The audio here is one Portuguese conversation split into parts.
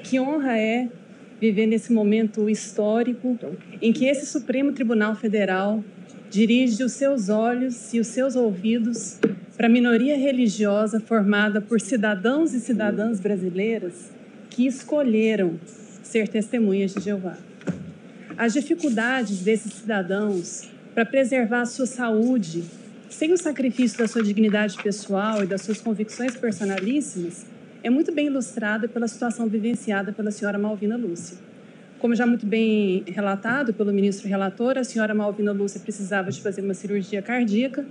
Que honra é viver nesse momento histórico em que esse Supremo Tribunal Federal dirige os seus olhos e os seus ouvidos para a minoria religiosa formada por cidadãos e cidadãs brasileiras que escolheram ser testemunhas de Jeová. As dificuldades desses cidadãos para preservar a sua saúde, sem o sacrifício da sua dignidade pessoal e das suas convicções personalíssimas, é muito bem ilustrada pela situação vivenciada pela senhora Malvina Lúcia. Como já muito bem relatado pelo ministro relator, a senhora Malvina Lúcia precisava de fazer uma cirurgia cardíaca.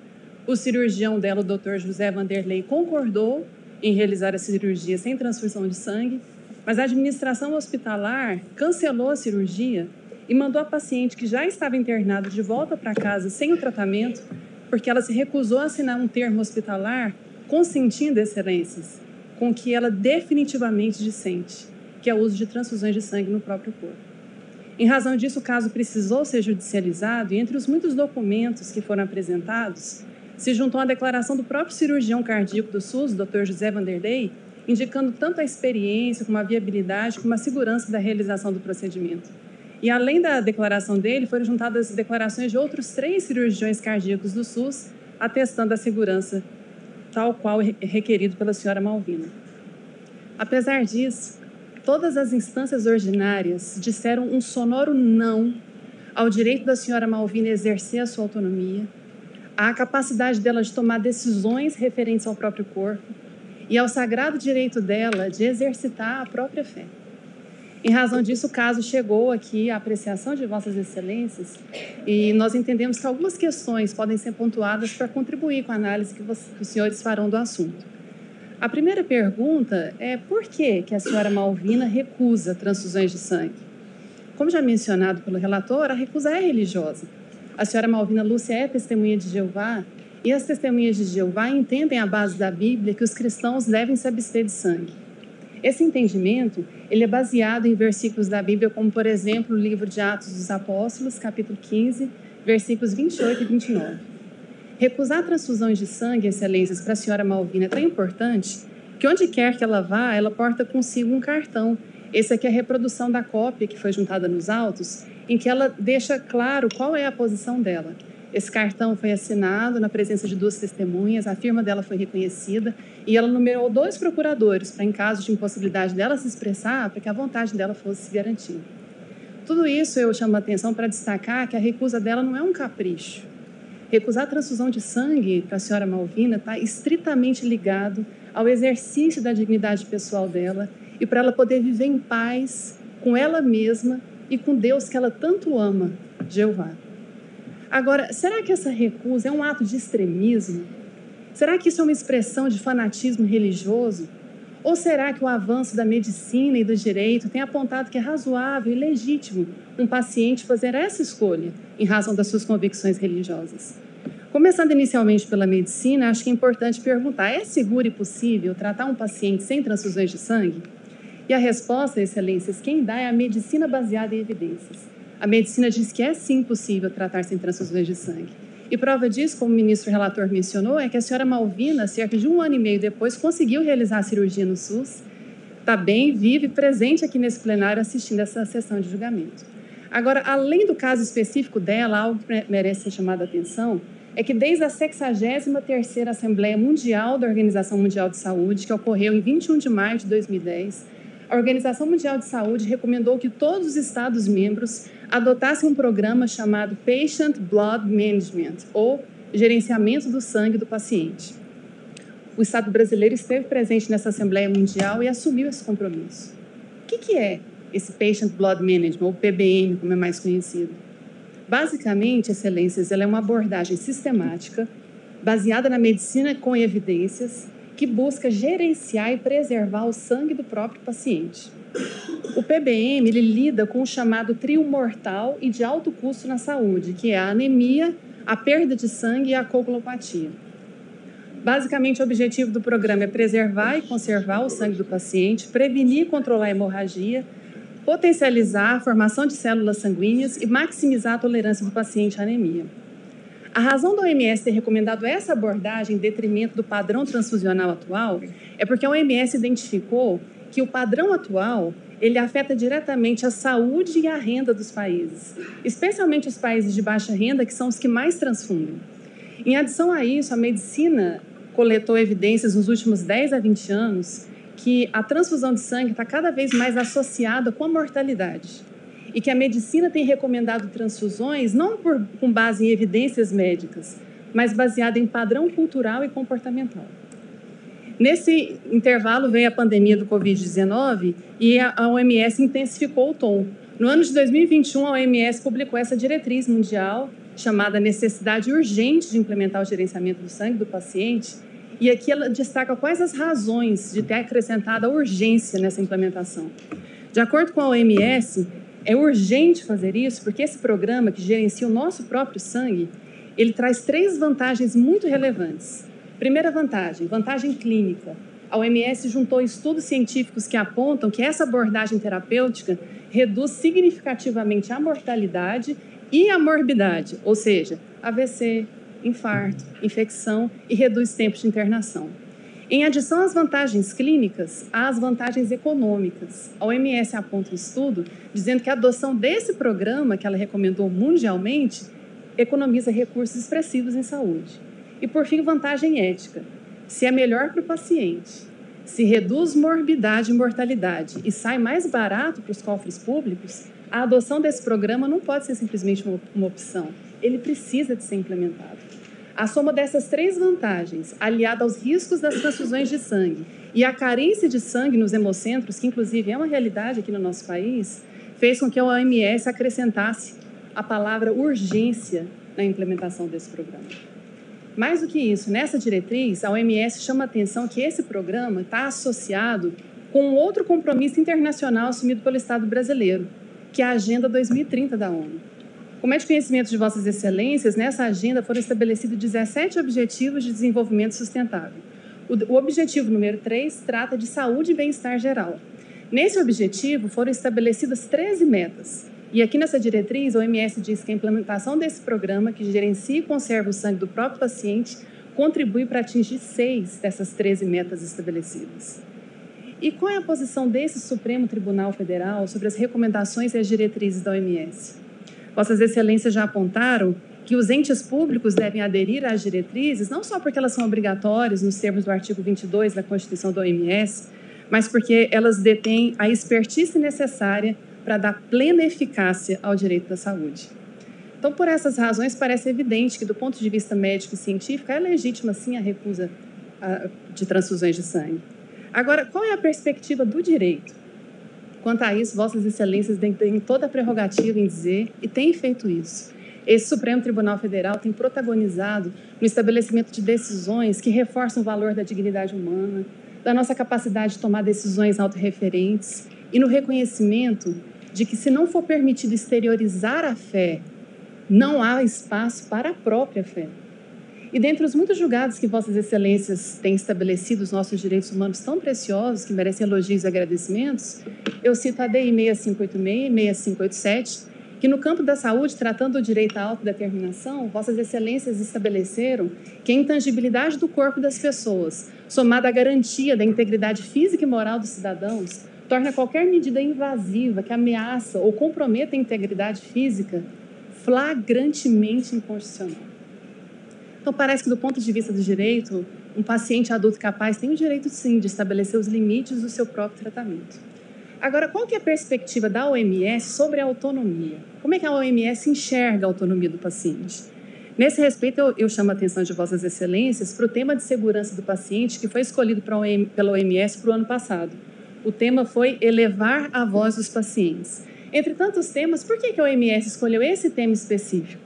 O cirurgião dela, o Dr. José Vanderlei, concordou em realizar a cirurgia sem transfusão de sangue, mas a administração hospitalar cancelou a cirurgia e mandou a paciente, que já estava internada, de volta para casa sem o tratamento, porque ela se recusou a assinar um termo hospitalar consentindo, excelências, com que ela definitivamente dissente, que é o uso de transfusões de sangue no próprio corpo. Em razão disso, o caso precisou ser judicializado e, entre os muitos documentos que foram apresentados, se juntou a declaração do próprio cirurgião cardíaco do SUS, Dr. José Vanderlei, indicando tanto a experiência, como a viabilidade, como a segurança da realização do procedimento. E, além da declaração dele, foram juntadas as declarações de outros 3 cirurgiões cardíacos do SUS, atestando a segurança tal qual requerido pela senhora Malvina. Apesar disso, todas as instâncias ordinárias disseram um sonoro não ao direito da senhora Malvina exercer a sua autonomia, à capacidade dela de tomar decisões referentes ao próprio corpo e ao sagrado direito dela de exercitar a própria fé. Em razão disso, o caso chegou aqui à apreciação de Vossas Excelências e nós entendemos que algumas questões podem ser pontuadas para contribuir com a análise que os senhores farão do assunto. A primeira pergunta é por que a senhora Malvina recusa transfusões de sangue? Como já mencionado pelo relator, a recusa é religiosa. A senhora Malvina Lúcia é testemunha de Jeová e as testemunhas de Jeová entendem à base da Bíblia que os cristãos devem se abster de sangue. Esse entendimento ele é baseado em versículos da Bíblia, como, por exemplo, o livro de Atos dos Apóstolos, capítulo 15, versículos 28 e 29. Recusar transfusões de sangue, excelências, para a senhora Malvina é tão importante que, onde quer que ela vá, ela porta consigo um cartão. Esse aqui é a reprodução da cópia que foi juntada nos autos, em que ela deixa claro qual é a posição dela. Esse cartão foi assinado na presença de 2 testemunhas, a firma dela foi reconhecida e ela numerou 2 procuradores para, em caso de impossibilidade dela se expressar, para que a vontade dela fosse garantida. Tudo isso eu chamo a atenção para destacar que a recusa dela não é um capricho. Recusar a transfusão de sangue para a senhora Malvina está estritamente ligado ao exercício da dignidade pessoal dela e para ela poder viver em paz com ela mesma e com Deus que ela tanto ama, Jeová. Agora, será que essa recusa é um ato de extremismo? Será que isso é uma expressão de fanatismo religioso? Ou será que o avanço da medicina e do direito tem apontado que é razoável e legítimo um paciente fazer essa escolha em razão das suas convicções religiosas? Começando inicialmente pela medicina, acho que é importante perguntar, é seguro e possível tratar um paciente sem transfusões de sangue? E a resposta, excelências, quem dá é a medicina baseada em evidências. A medicina diz que é sim possível tratar sem transfusões de sangue. E prova disso, como o ministro relator mencionou, é que a senhora Malvina, cerca de 1 ano e meio depois, conseguiu realizar a cirurgia no SUS, está bem, vive, presente aqui nesse plenário assistindo essa sessão de julgamento. Agora, além do caso específico dela, algo que merece ser chamado a atenção é que desde a 63ª Assembleia Mundial da Organização Mundial de Saúde, que ocorreu em 21 de maio de 2010, a Organização Mundial de Saúde recomendou que todos os Estados-membros adotassem um programa chamado Patient Blood Management, ou gerenciamento do sangue do paciente. O Estado brasileiro esteve presente nessa Assembleia Mundial e assumiu esse compromisso. O que é esse Patient Blood Management, ou PBM, como é mais conhecido? Basicamente, excelências, ela é uma abordagem sistemática, baseada na medicina com evidências, que busca gerenciar e preservar o sangue do próprio paciente. O PBM ele lida com o chamado trio mortal e de alto custo na saúde, que é a anemia, a perda de sangue e a coagulopatia. Basicamente, o objetivo do programa é preservar e conservar o sangue do paciente, prevenir e controlar a hemorragia, potencializar a formação de células sanguíneas e maximizar a tolerância do paciente à anemia. A razão da OMS ter recomendado essa abordagem em detrimento do padrão transfusional atual é porque a OMS identificou que o padrão atual ele afeta diretamente a saúde e a renda dos países, especialmente os países de baixa renda, que são os que mais transfundem. Em adição a isso, a medicina coletou evidências nos últimos 10 a 20 anos que a transfusão de sangue está cada vez mais associada com a mortalidade e que a medicina tem recomendado transfusões não com base em evidências médicas, mas baseada em padrão cultural e comportamental. Nesse intervalo veio a pandemia do Covid-19 e a OMS intensificou o tom. No ano de 2021, a OMS publicou essa diretriz mundial chamada Necessidade Urgente de Implementar o Gerenciamento do Sangue do Paciente, e aqui ela destaca quais as razões de ter acrescentado a urgência nessa implementação. De acordo com a OMS, é urgente fazer isso porque esse programa, que gerencia o nosso próprio sangue, ele traz 3 vantagens muito relevantes. Primeira vantagem clínica. A OMS juntou estudos científicos que apontam que essa abordagem terapêutica reduz significativamente a mortalidade e a morbidade, ou seja, AVC, infarto, infecção e reduz tempos de internação. Em adição às vantagens clínicas, há as vantagens econômicas. A OMS aponta um estudo dizendo que a adoção desse programa, que ela recomendou mundialmente, economiza recursos expressivos em saúde. E, por fim, vantagem ética. Se é melhor para o paciente, se reduz morbidade e mortalidade e sai mais barato para os cofres públicos, a adoção desse programa não pode ser simplesmente uma opção. Ele precisa de ser implementado. A soma dessas 3 vantagens, aliada aos riscos das transfusões de sangue e a carência de sangue nos hemocentros, que inclusive é uma realidade aqui no nosso país, fez com que a OMS acrescentasse a palavra urgência na implementação desse programa. Mais do que isso, nessa diretriz, a OMS chama a atenção que esse programa está associado com outro compromisso internacional assumido pelo Estado brasileiro, que é a Agenda 2030 da ONU. Como é de conhecimento de Vossas Excelências, nessa agenda foram estabelecidos 17 Objetivos de Desenvolvimento Sustentável. O objetivo número 3 trata de saúde e bem-estar geral. Nesse objetivo foram estabelecidas 13 metas. E aqui nessa diretriz, a OMS diz que a implementação desse programa, que gerencia e conserva o sangue do próprio paciente, contribui para atingir 6 dessas 13 metas estabelecidas. E qual é a posição desse Supremo Tribunal Federal sobre as recomendações e as diretrizes da OMS? Vossas Excelências já apontaram que os entes públicos devem aderir às diretrizes, não só porque elas são obrigatórias nos termos do artigo 22 da Constituição da OMS, mas porque elas detêm a expertise necessária para dar plena eficácia ao direito da saúde. Então, por essas razões, parece evidente que, do ponto de vista médico e científico, é legítima, sim, a recusa de transfusões de sangue. Agora, qual é a perspectiva do direito? Quanto a isso, Vossas Excelências têm toda a prerrogativa em dizer, e têm feito isso. Esse Supremo Tribunal Federal tem protagonizado no estabelecimento de decisões que reforçam o valor da dignidade humana, da nossa capacidade de tomar decisões autorreferentes e no reconhecimento de que, se não for permitido exteriorizar a fé, não há espaço para a própria fé. E dentre os muitos julgados que Vossas Excelências têm estabelecido os nossos direitos humanos tão preciosos, que merecem elogios e agradecimentos, eu cito a DI 6586 e 6587, que no campo da saúde, tratando o direito à autodeterminação, Vossas Excelências estabeleceram que a intangibilidade do corpo das pessoas, somada à garantia da integridade física e moral dos cidadãos, torna qualquer medida invasiva que ameaça ou comprometa a integridade física flagrantemente inconstitucional. Então, parece que, do ponto de vista do direito, um paciente adulto capaz tem o direito, sim, de estabelecer os limites do seu próprio tratamento. Agora, qual que é a perspectiva da OMS sobre a autonomia? Como é que a OMS enxerga a autonomia do paciente? Nesse respeito, eu chamo a atenção de Vossas Excelências para o tema de segurança do paciente que foi escolhido pela OMS para o ano passado. O tema foi elevar a voz dos pacientes. Entre tantos temas, por que a OMS escolheu esse tema específico?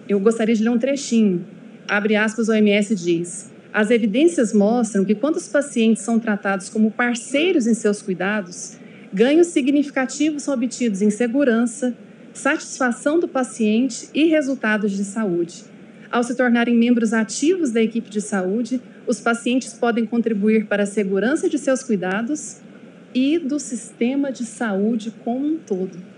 Eu gostaria de ler um trechinho. Abre aspas, a OMS diz: as evidências mostram que quando os pacientes são tratados como parceiros em seus cuidados, ganhos significativos são obtidos em segurança, satisfação do paciente e resultados de saúde. Ao se tornarem membros ativos da equipe de saúde, os pacientes podem contribuir para a segurança de seus cuidados e do sistema de saúde como um todo.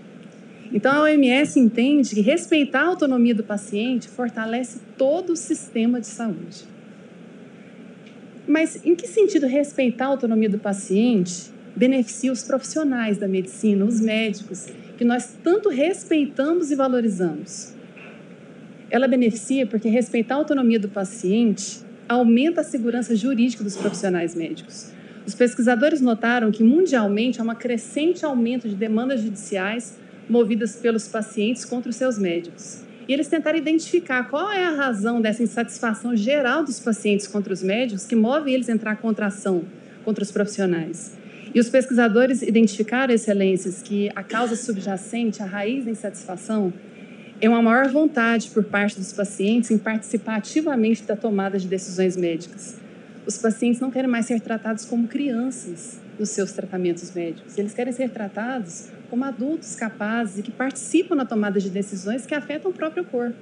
Então, a OMS entende que respeitar a autonomia do paciente fortalece todo o sistema de saúde. Mas em que sentido respeitar a autonomia do paciente beneficia os profissionais da medicina, os médicos, que nós tanto respeitamos e valorizamos. Ela beneficia porque respeitar a autonomia do paciente aumenta a segurança jurídica dos profissionais médicos. Os pesquisadores notaram que, mundialmente, há um crescente aumento de demandas judiciais movidas pelos pacientes contra os seus médicos. E eles tentaram identificar qual é a razão dessa insatisfação geral dos pacientes contra os médicos que move eles a entrar contra a ação contra os profissionais. E os pesquisadores identificaram, excelências, que a causa subjacente, a raiz da insatisfação, é uma maior vontade por parte dos pacientes em participar ativamente da tomada de decisões médicas. Os pacientes não querem mais ser tratados como crianças nos seus tratamentos médicos. Eles querem ser tratados como adultos capazes e que participam na tomada de decisões que afetam o próprio corpo.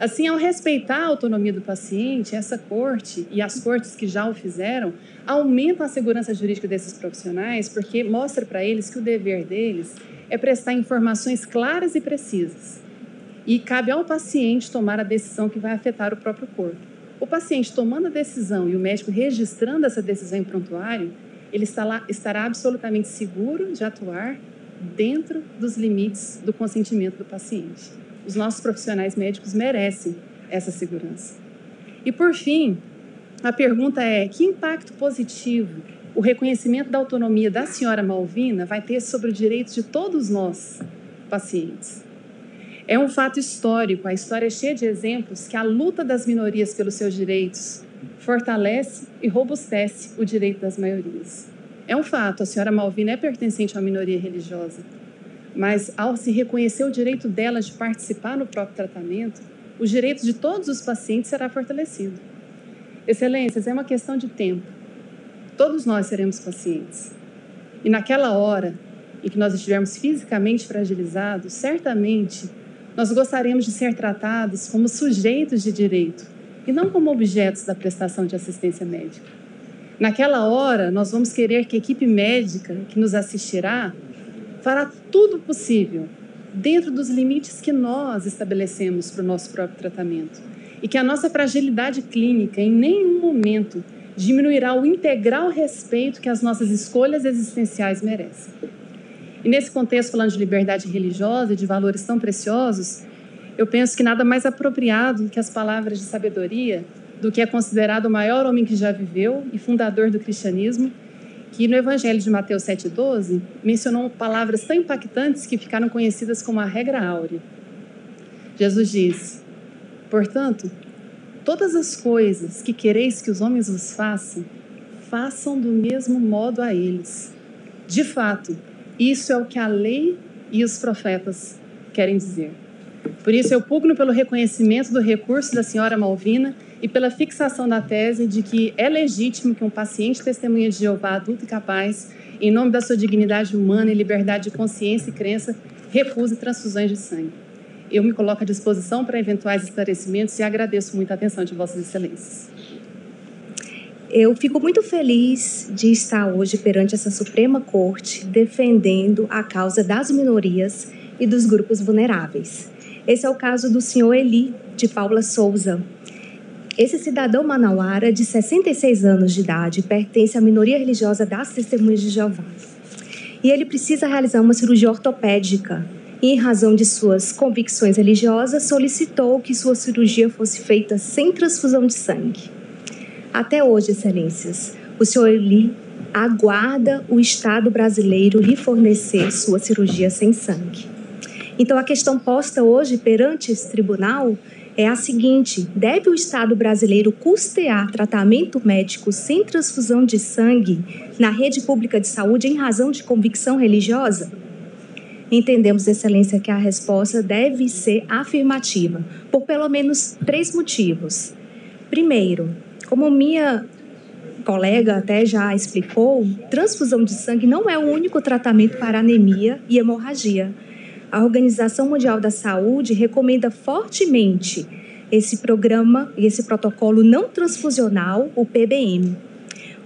Assim, ao respeitar a autonomia do paciente, essa corte e as cortes que já o fizeram aumentam a segurança jurídica desses profissionais, porque mostra para eles que o dever deles é prestar informações claras e precisas. E cabe ao paciente tomar a decisão que vai afetar o próprio corpo. O paciente tomando a decisão e o médico registrando essa decisão em prontuário, ele estará absolutamente seguro de atuar dentro dos limites do consentimento do paciente. Os nossos profissionais médicos merecem essa segurança. E, por fim, a pergunta é: que impacto positivo o reconhecimento da autonomia da senhora Malvina vai ter sobre o direito de todos nós, pacientes? É um fato histórico, a história é cheia de exemplos que a luta das minorias pelos seus direitos fortalece e robustece o direito das maiorias. É um fato, a senhora Malvina é pertencente a uma minoria religiosa, mas ao se reconhecer o direito dela de participar no próprio tratamento, o direito de todos os pacientes será fortalecido. Excelências, é uma questão de tempo. Todos nós seremos pacientes. E naquela hora em que nós estivermos fisicamente fragilizados, certamente nós gostaríamos de ser tratados como sujeitos de direito e não como objetos da prestação de assistência médica. Naquela hora, nós vamos querer que a equipe médica que nos assistirá fará tudo possível dentro dos limites que nós estabelecemos para o nosso próprio tratamento e que a nossa fragilidade clínica em nenhum momento diminuirá o integral respeito que as nossas escolhas existenciais merecem. E nesse contexto, falando de liberdade religiosa e de valores tão preciosos, eu penso que nada mais apropriado que as palavras de sabedoria do que é considerado o maior homem que já viveu e fundador do cristianismo, que no Evangelho de Mateus 7,12 mencionou palavras tão impactantes que ficaram conhecidas como a regra áurea. Jesus disse: portanto, todas as coisas que quereis que os homens vos façam, façam do mesmo modo a eles. De fato, isso é o que a lei e os profetas querem dizer. Por isso, eu pugno pelo reconhecimento do recurso da senhora Malvina e pela fixação da tese de que é legítimo que um paciente testemunha de Jeová adulto e capaz, em nome da sua dignidade humana e liberdade de consciência e crença, recuse transfusões de sangue. Eu me coloco à disposição para eventuais esclarecimentos e agradeço muito a atenção de vossas excelências. Eu fico muito feliz de estar hoje perante essa Suprema Corte defendendo a causa das minorias e dos grupos vulneráveis. Esse é o caso do senhor Eli de Paula Souza. Esse cidadão manauara de 66 anos de idade pertence à minoria religiosa das Testemunhas de Jeová. E ele precisa realizar uma cirurgia ortopédica e, em razão de suas convicções religiosas, solicitou que sua cirurgia fosse feita sem transfusão de sangue. Até hoje, excelências, o senhor Eli aguarda o Estado brasileiro lhe fornecer sua cirurgia sem sangue. Então, a questão posta hoje perante esse tribunal é a seguinte: deve o Estado brasileiro custear tratamento médico sem transfusão de sangue na rede pública de saúde em razão de convicção religiosa? Entendemos, excelência, que a resposta deve ser afirmativa, por pelo menos 3 motivos. Primeiro, como minha colega até já explicou, transfusão de sangue não é o único tratamento para anemia e hemorragia. A Organização Mundial da Saúde recomenda fortemente esse programa e esse protocolo não transfusional, o PBM.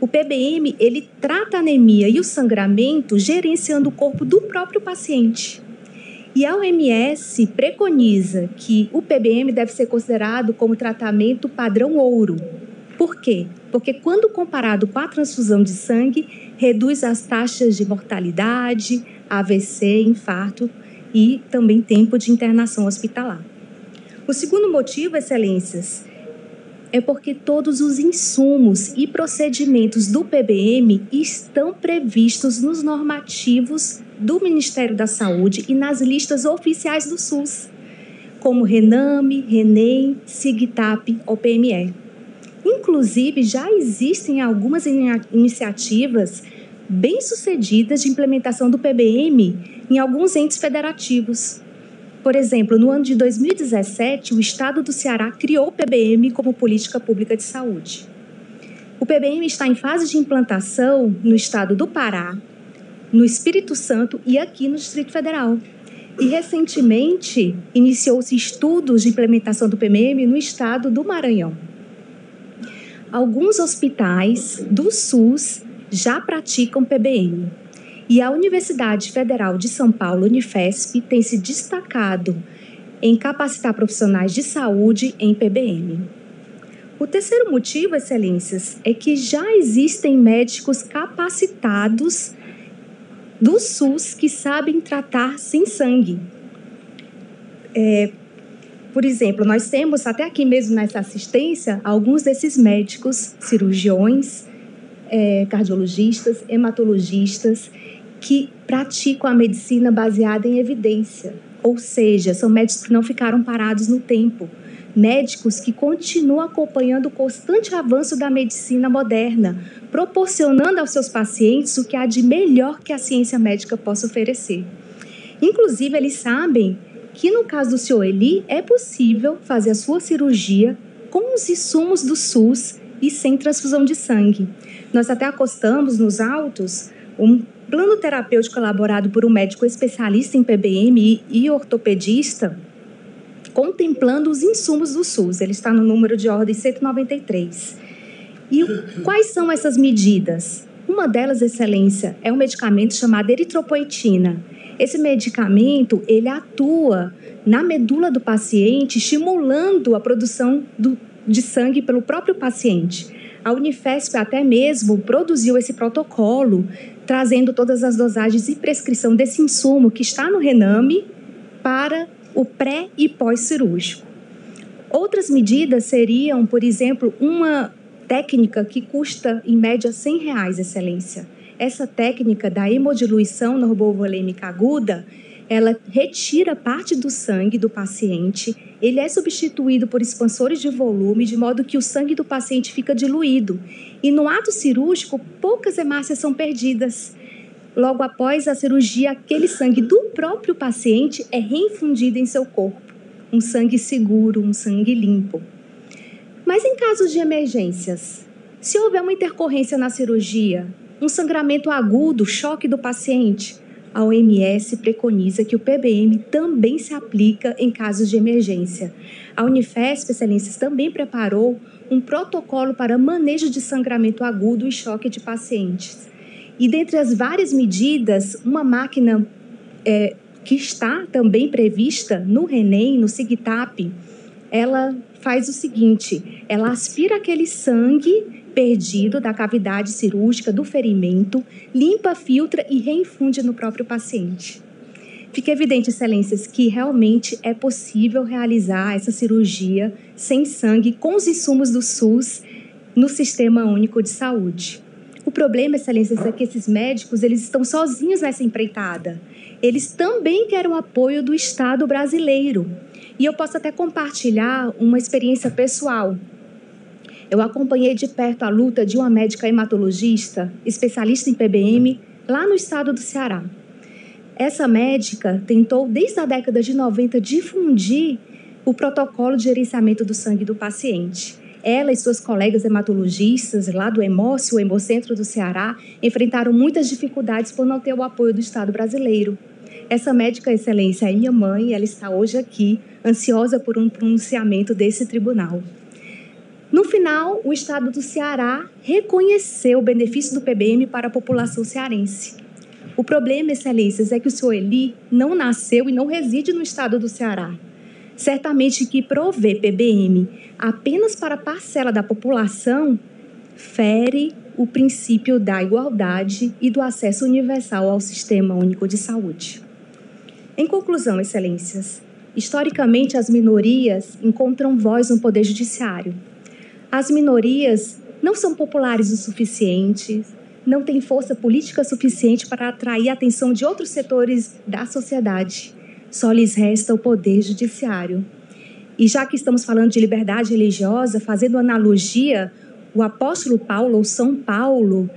O PBM, ele trata a anemia e o sangramento gerenciando o corpo do próprio paciente. E a OMS preconiza que o PBM deve ser considerado como tratamento padrão ouro. Por quê? Porque quando comparado com a transfusão de sangue, reduz as taxas de mortalidade, AVC, infarto e também tempo de internação hospitalar. O segundo motivo, excelências, é porque todos os insumos e procedimentos do PBM estão previstos nos normativos do Ministério da Saúde e nas listas oficiais do SUS, como RENAME, RENEM, SIGTAP ou PME. Inclusive, já existem algumas iniciativas bem-sucedidas de implementação do PBM em alguns entes federativos. Por exemplo, no ano de 2017, o Estado do Ceará criou o PBM como política pública de saúde. O PBM está em fase de implantação no estado do Pará, no Espírito Santo e aqui no Distrito Federal. E, recentemente, iniciou-se estudos de implementação do PBM no estado do Maranhão. Alguns hospitais do SUS já praticam PBM. E a Universidade Federal de São Paulo, Unifesp, tem se destacado em capacitar profissionais de saúde em PBM. O terceiro motivo, excelências, é que já existem médicos capacitados do SUS que sabem tratar sem sangue. Por exemplo, nós temos, até aqui mesmo nessa assistência, alguns desses médicos, cirurgiões, cardiologistas, hematologistas, que praticam a medicina baseada em evidência. Ou seja, são médicos que não ficaram parados no tempo. Médicos que continuam acompanhando o constante avanço da medicina moderna, proporcionando aos seus pacientes o que há de melhor que a ciência médica possa oferecer. Inclusive, eles sabem que, no caso do senhor Eli, é possível fazer a sua cirurgia com os insumos do SUS e sem transfusão de sangue. Nós até acostamos nos autos um plano terapêutico elaborado por um médico especialista em PBM e ortopedista, contemplando os insumos do SUS. Ele está no número de ordem 193. E quais são essas medidas? Uma delas, excelência, é um medicamento chamado eritropoetina. Esse medicamento, ele atua na medula do paciente, estimulando a produção de sangue pelo próprio paciente. A Unifesp até mesmo produziu esse protocolo, trazendo todas as dosagens e prescrição desse insumo que está no RENAME para o pré- e pós-cirúrgico. Outras medidas seriam, por exemplo, uma técnica que custa, em média, R$100, excelência. Essa técnica da hemodiluição normovolêmica aguda, ela retira parte do sangue do paciente, ele é substituído por expansores de volume, de modo que o sangue do paciente fica diluído. E no ato cirúrgico, poucas hemácias são perdidas. Logo após a cirurgia, aquele sangue do próprio paciente é reinfundido em seu corpo. Um sangue seguro, um sangue limpo. Mas em casos de emergências, se houver uma intercorrência na cirurgia, um sangramento agudo, choque do paciente, a OMS preconiza que o PBM também se aplica em casos de emergência. A Unifesp, excelências, também preparou um protocolo para manejo de sangramento agudo e choque de pacientes. E dentre as várias medidas, uma máquina que está também prevista no RENEM, no SIGTAP, ela faz o seguinte, ela aspira aquele sangue perdido da cavidade cirúrgica, do ferimento, limpa, filtra e reinfunde no próprio paciente. Fica evidente, excelências, que realmente é possível realizar essa cirurgia sem sangue com os insumos do SUS no Sistema Único de Saúde. O problema, excelências, é que esses médicos eles estão sozinhos nessa empreitada. Eles também querem o apoio do Estado brasileiro. E eu posso até compartilhar uma experiência pessoal. Eu acompanhei de perto a luta de uma médica hematologista, especialista em PBM, lá no estado do Ceará. Essa médica tentou, desde a década de 90, difundir o protocolo de gerenciamento do sangue do paciente. Ela e suas colegas hematologistas, lá do Hemócio, o Hemocentro do Ceará, enfrentaram muitas dificuldades por não ter o apoio do Estado brasileiro. Essa médica, excelência, é minha mãe, ela está hoje aqui, ansiosa por um pronunciamento desse tribunal. No final, o Estado do Ceará reconheceu o benefício do PBM para a população cearense. O problema, excelências, é que o senhor Eli não nasceu e não reside no Estado do Ceará. certamente que prover PBM apenas para parcela da população fere o princípio da igualdade e do acesso universal ao Sistema Único de Saúde. Em conclusão, excelências, historicamente as minorias encontram voz no Poder Judiciário. As minorias não são populares o suficiente, não têm força política suficiente para atrair a atenção de outros setores da sociedade. Só lhes resta o Poder Judiciário. E já que estamos falando de liberdade religiosa, fazendo analogia, o apóstolo Paulo, ou São Paulo,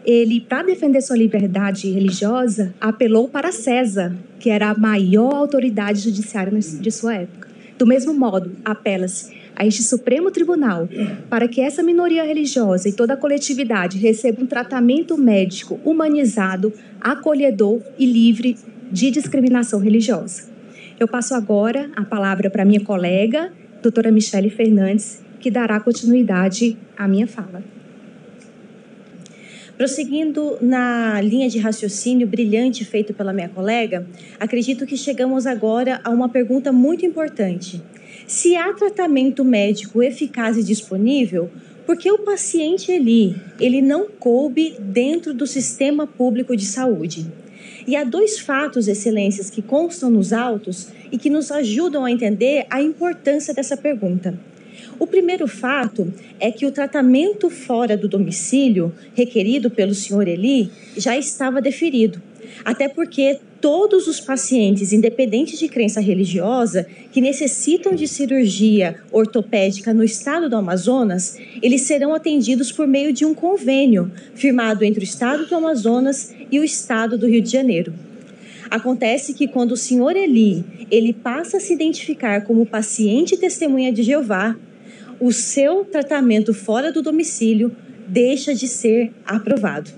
ele, para defender sua liberdade religiosa, apelou para César, que era a maior autoridade judiciária de sua época. Do mesmo modo, apela-se a este Supremo Tribunal para que essa minoria religiosa e toda a coletividade receba um tratamento médico humanizado, acolhedor e livre de discriminação religiosa. Eu passo agora a palavra para minha colega, doutora Michele Fernandes, que dará continuidade à minha fala. Prosseguindo na linha de raciocínio brilhante feito pela minha colega, acredito que chegamos agora a uma pergunta muito importante. Se há tratamento médico eficaz e disponível, por que o paciente ele não coube dentro do sistema público de saúde? E há dois fatos, excelências, que constam nos autos e que nos ajudam a entender a importância dessa pergunta. O primeiro fato é que o tratamento fora do domicílio requerido pelo Sr. Eli já estava deferido, até porque todos os pacientes, independentes de crença religiosa, que necessitam de cirurgia ortopédica no estado do Amazonas, eles serão atendidos por meio de um convênio firmado entre o estado do Amazonas e o estado do Rio de Janeiro. Acontece que quando o Sr. Eli, ele passa a se identificar como paciente testemunha de Jeová, o seu tratamento fora do domicílio deixa de ser aprovado.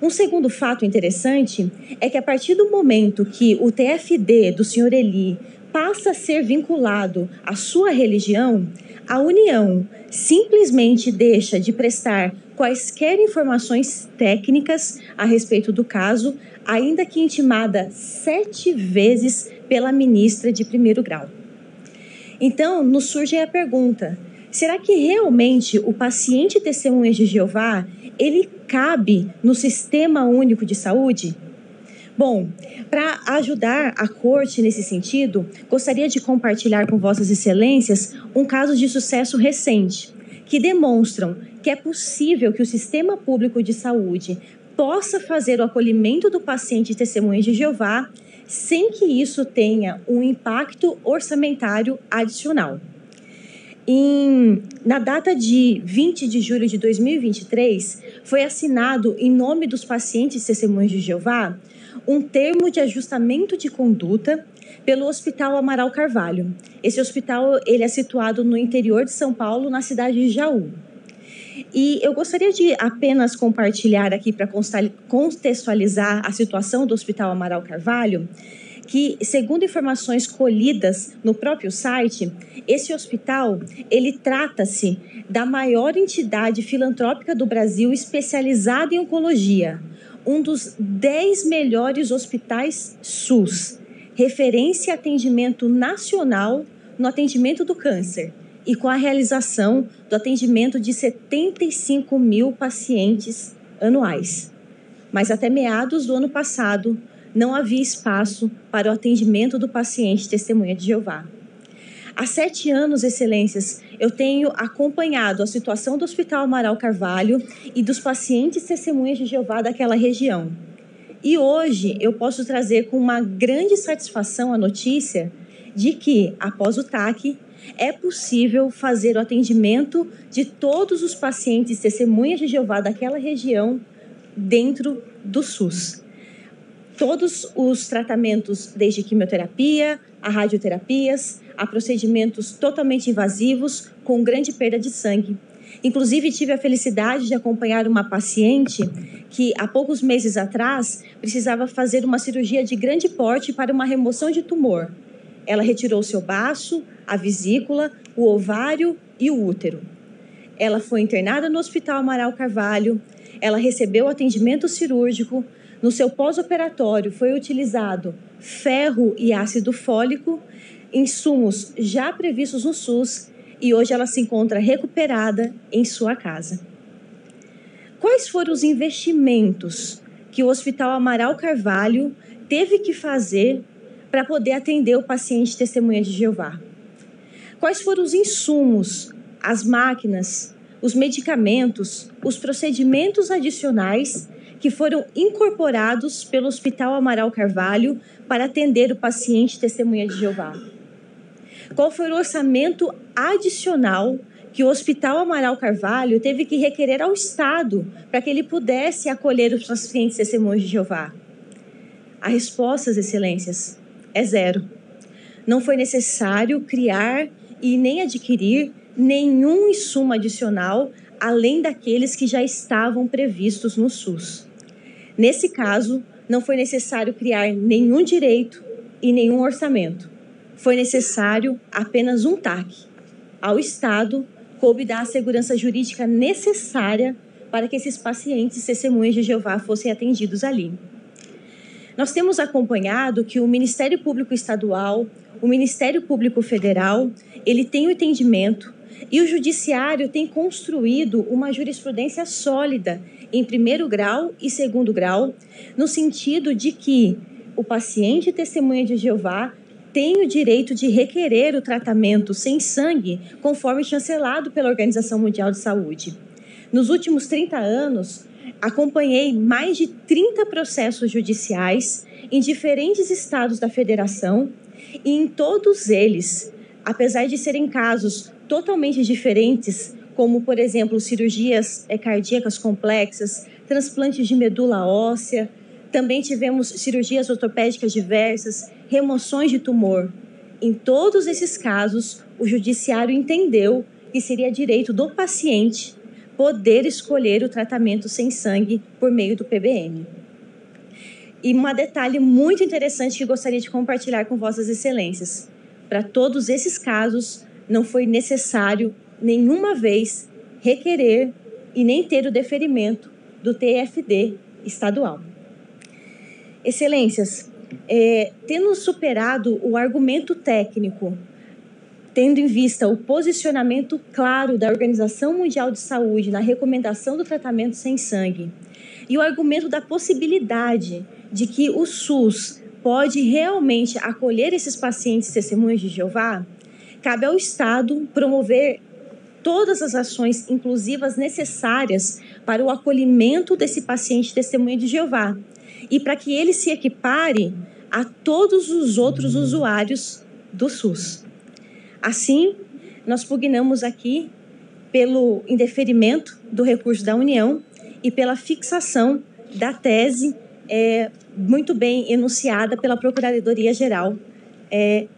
Um segundo fato interessante é que a partir do momento que o TFD do Sr. Eli passa a ser vinculado à sua religião, a União simplesmente deixa de prestar quaisquer informações técnicas a respeito do caso, ainda que intimada 7 vezes pela ministra de primeiro grau. Então, nos surge a pergunta: será que realmente o paciente testemunha de Jeová, ele cabe no Sistema Único de Saúde? Bom, para ajudar a Corte nesse sentido, gostaria de compartilhar com Vossas Excelências um caso de sucesso recente, que demonstram que é possível que o Sistema Público de Saúde possa fazer o acolhimento do paciente testemunha de Jeová sem que isso tenha um impacto orçamentário adicional. Na data de 20 de julho de 2023, foi assinado, em nome dos pacientes testemunhas de Jeová, um termo de ajustamento de conduta pelo Hospital Amaral Carvalho. Esse hospital ele é situado no interior de São Paulo, na cidade de Jaú. E eu gostaria de apenas compartilhar aqui, para contextualizar a situação do Hospital Amaral Carvalho, que, segundo informações colhidas no próprio site, esse hospital, ele trata-se da maior entidade filantrópica do Brasil especializada em oncologia, um dos 10 melhores hospitais SUS, referência em atendimento nacional no atendimento do câncer e com a realização do atendimento de 75 mil pacientes anuais. Mas até meados do ano passado, não havia espaço para o atendimento do paciente testemunha de Jeová. Há 7 anos, excelências, eu tenho acompanhado a situação do Hospital Amaral Carvalho e dos pacientes testemunhas de Jeová daquela região. E hoje eu posso trazer com uma grande satisfação a notícia de que, após o TAC, é possível fazer o atendimento de todos os pacientes testemunhas de Jeová daquela região dentro do SUS. Todos os tratamentos, desde quimioterapia, a radioterapias, a procedimentos totalmente invasivos, com grande perda de sangue. Inclusive, tive a felicidade de acompanhar uma paciente que, há poucos meses atrás, precisava fazer uma cirurgia de grande porte para uma remoção de tumor. Ela retirou seu baço, a vesícula, o ovário e o útero. Ela foi internada no Hospital Amaral Carvalho, ela recebeu atendimento cirúrgico. No seu pós-operatório foi utilizado ferro e ácido fólico, insumos já previstos no SUS e hoje ela se encontra recuperada em sua casa. Quais foram os investimentos que o Hospital Amaral Carvalho teve que fazer para poder atender o paciente Testemunha de Jeová? Quais foram os insumos, as máquinas, os medicamentos, os procedimentos adicionais que foram incorporados pelo Hospital Amaral Carvalho para atender o paciente Testemunha de Jeová? Qual foi o orçamento adicional que o Hospital Amaral Carvalho teve que requerer ao Estado para que ele pudesse acolher os pacientes Testemunhas de Jeová? A resposta, excelências, é zero. Não foi necessário criar e nem adquirir nenhum insumo adicional além daqueles que já estavam previstos no SUS. Nesse caso, não foi necessário criar nenhum direito e nenhum orçamento. Foi necessário apenas um TAC. Ao Estado, coube dar a segurança jurídica necessária para que esses pacientes Testemunhas de Jeová fossem atendidos ali. Nós temos acompanhado que o Ministério Público Estadual, o Ministério Público Federal, ele tem o entendimento e o Judiciário tem construído uma jurisprudência sólida em primeiro grau e segundo grau, no sentido de que o paciente Testemunha de Jeová tem o direito de requerer o tratamento sem sangue, conforme chancelado pela Organização Mundial de Saúde. Nos últimos 30 anos, acompanhei mais de 30 processos judiciais em diferentes estados da federação e em todos eles, apesar de serem casos totalmente diferentes, como, por exemplo, cirurgias cardíacas complexas, transplantes de medula óssea, também tivemos cirurgias ortopédicas diversas, remoções de tumor. Em todos esses casos, o Judiciário entendeu que seria direito do paciente poder escolher o tratamento sem sangue por meio do PBM. E um detalhe muito interessante que gostaria de compartilhar com Vossas Excelências. Para todos esses casos, não foi necessário nenhuma vez requerer e nem ter o deferimento do TFD estadual. Excelências, tendo superado o argumento técnico, tendo em vista o posicionamento claro da Organização Mundial de Saúde na recomendação do tratamento sem sangue e o argumento da possibilidade de que o SUS pode realmente acolher esses pacientes Testemunhas de Jeová, cabe ao Estado promover todas as ações inclusivas necessárias para o acolhimento desse paciente Testemunha de Jeová e para que ele se equipare a todos os outros usuários do SUS. Assim, nós pugnamos aqui pelo indeferimento do recurso da União e pela fixação da tese muito bem enunciada pela Procuradoria-Geral.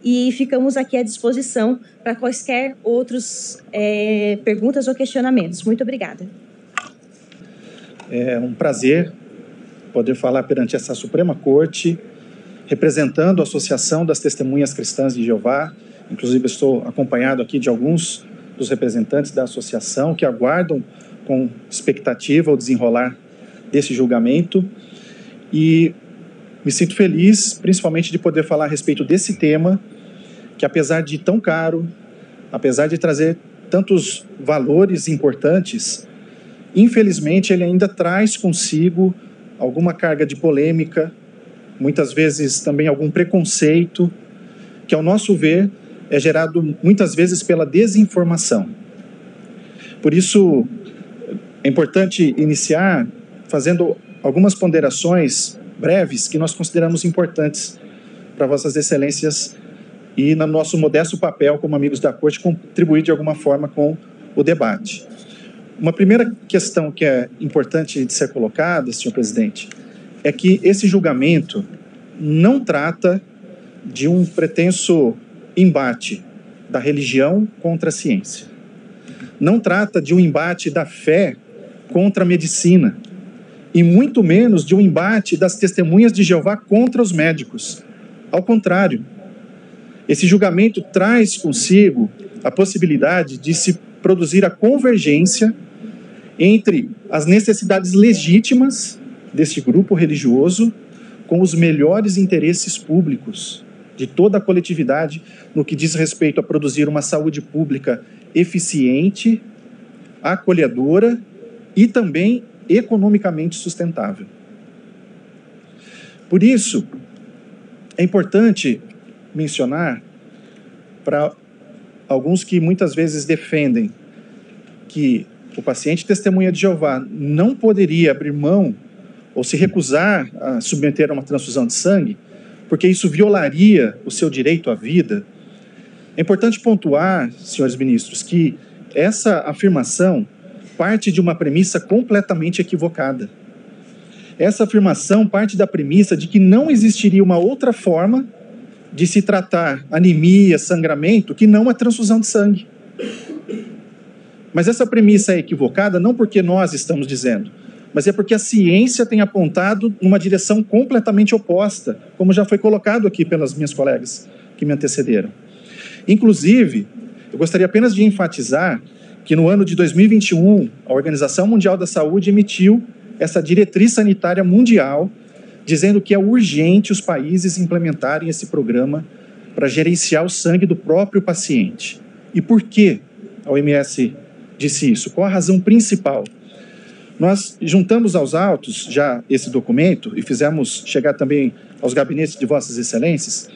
E ficamos aqui à disposição para quaisquer outras perguntas ou questionamentos. Muito obrigada. É um prazer poder falar perante essa Suprema Corte, representando a Associação das Testemunhas Cristãs de Jeová. Inclusive, estou acompanhado aqui de alguns dos representantes da associação que aguardam com expectativa o desenrolar desse julgamento. E me sinto feliz, principalmente, de poder falar a respeito desse tema, que apesar de tão caro, apesar de trazer tantos valores importantes, infelizmente ele ainda traz consigo alguma carga de polêmica, muitas vezes também algum preconceito, que ao nosso ver é gerado muitas vezes pela desinformação. Por isso é importante iniciar fazendo algumas ponderações breves que nós consideramos importantes para Vossas Excelências e no nosso modesto papel como amigos da Corte contribuir de alguma forma com o debate. Uma primeira questão que é importante de ser colocada, senhor presidente, é que esse julgamento não trata de um pretenso embate da religião contra a ciência. Não trata de um embate da fé contra a medicina, e muito menos de um embate das testemunhas de Jeová contra os médicos. Ao contrário, esse julgamento traz consigo a possibilidade de se produzir a convergência entre as necessidades legítimas deste grupo religioso com os melhores interesses públicos de toda a coletividade no que diz respeito a produzir uma saúde pública eficiente, acolhedora e também economicamente sustentável. Por isso, é importante mencionar para alguns que muitas vezes defendem que o paciente testemunha de Jeová não poderia abrir mão ou se recusar a submeter a uma transfusão de sangue, porque isso violaria o seu direito à vida. É importante pontuar, senhores ministros, que essa afirmação parte de uma premissa completamente equivocada. Essa afirmação parte da premissa de que não existiria uma outra forma de se tratar anemia, sangramento, que não a transfusão de sangue. Mas essa premissa é equivocada não porque nós estamos dizendo, mas é porque a ciência tem apontado numa direção completamente oposta, como já foi colocado aqui pelas minhas colegas que me antecederam. Inclusive, eu gostaria apenas de enfatizar que no ano de 2021, a Organização Mundial da Saúde emitiu essa diretriz sanitária mundial, dizendo que é urgente os países implementarem esse programa para gerenciar o sangue do próprio paciente. E por que a OMS disse isso? Qual a razão principal? Nós juntamos aos autos já esse documento e fizemos chegar também aos gabinetes de Vossas Excelências.